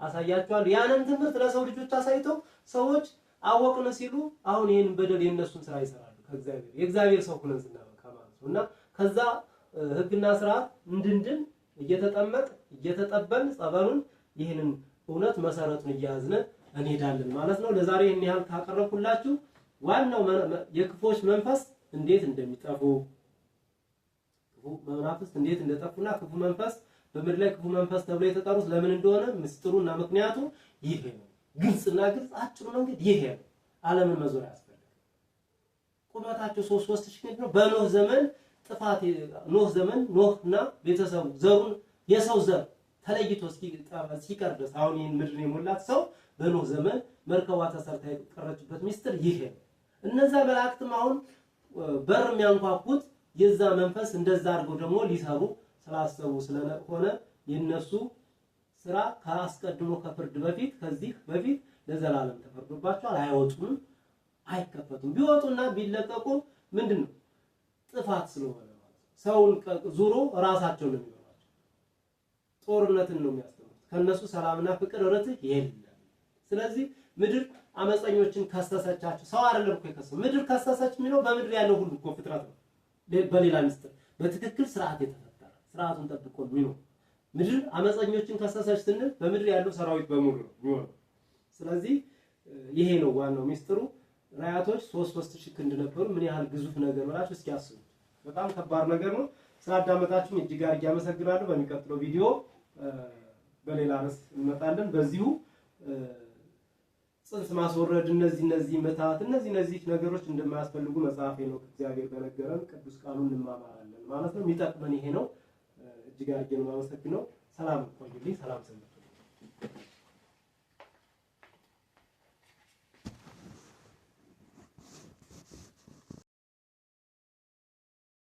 አሳያቸዋለሁ። ያንን ትምህርት ለሰው ልጆች አሳይተው ሰዎች አወቅን ሲሉ አሁን ይሄንን በደል የነሱን ስራ ይሰራሉ ከእግዚአብሔር የእግዚአብሔር ሰው ሆነን ስናበቃ ማለት ነውና ከዛ ህግና ስርዓት እንድንድን እየተጠመቅ እየተጠበን ጸበሉን ይሄንን እውነት መሰረቱን እያያዝነ እንሄዳለን ማለት ነው። ለዛሬ ይሄን ያህል ካቀረብኩላችሁ ዋናው የክፎች መንፈስ እንዴት እንደሚጠፉ ክፉ መናፍስት እንዴት እንደጠፉና ክፉ መንፈስ በምድር ላይ ክፉ መንፈስ ተብሎ የተጠሩት ለምን እንደሆነ ምስጢሩና ምክንያቱ ይሄ ነው። ግልጽና ግልጽ አጭሩ መንገድ ይሄ ነው። ዓለምን መዞር ያስፈልጋል። ቁመታቸው 3 ሺህ ክንድ ነው። በኖህ ዘመን ጥፋት ኖህና ቤተሰቡ ዘሩን የሰው ዘር ተለይቶ እስኪቀር ድረስ አሁን ይሄን ምድር የሞላት ሰው በኖህ ዘመን መርከቧ ተሰርታ የቀረችበት ሚስጥር ይሄ ነው። እነዛ መላእክትም አሁን በር የሚያንኳኩት የዛ መንፈስ እንደዛ አድርገው ደግሞ ሊሰሩ ስላሰቡ ስለሆነ የነሱ ስራ ካስቀድሞ ከፍርድ በፊት ከዚህ በፊት ለዘላለም ተፈርዶባቸዋል። አይወጡም፣ አይከፈቱም። ቢወጡና ቢለቀቁ ምንድነው ጥፋት ስለሆነ ማለት ሰውን ዙሮ ራሳቸው ነው የሚሆናቸው። ጦርነትን ነው የሚያስተምሩት። ከነሱ ሰላምና ፍቅር ርትዕ የለም። ስለዚህ ምድር አመፀኞችን ከሰሰቻቸው። ሰው አይደለም እኮ የከሰሰው፣ ምድር ከሰሰች የሚለው በምድር ያለው ሁሉ እኮ ፍጥረት ነው። በሌላ ምስጢር በትክክል ስርዓት የተፈጠረ ስርዓቱን ጠብቆ የሚኖር ምድር አመፀኞችን ከሰሰች ስንል በምድር ያለው ሰራዊት በሙሉ ነው የሚሆነው። ስለዚህ ይሄ ነው ዋናው ምስጢሩ። ራያቶች 3 ክንድ ነበሩ። ምን ያህል ግዙፍ ነገር ብላችሁ እስኪ አስቡት። በጣም ከባድ ነገር ነው። ስላዳመጣችሁኝ እጅግ አድርጌ አመሰግናለሁ። በሚቀጥለው ቪዲዮ በሌላ ርዕስ እንመጣለን። በዚሁ ጽንስ ማስወረድ፣ እነዚህ መታት፣ እነዚህ ነገሮች እንደማያስፈልጉ መጽሐፍ ሄኖክ እግዚአብሔር በነገረን ቅዱስ ቃሉን እንማማራለን ማለት ነው። የሚጠቅመን ይሄ ነው። እጅግ አድርጌ ነው የማመሰግነው። ሰላም ቆዩልኝ። ሰላም ሰንብቱ።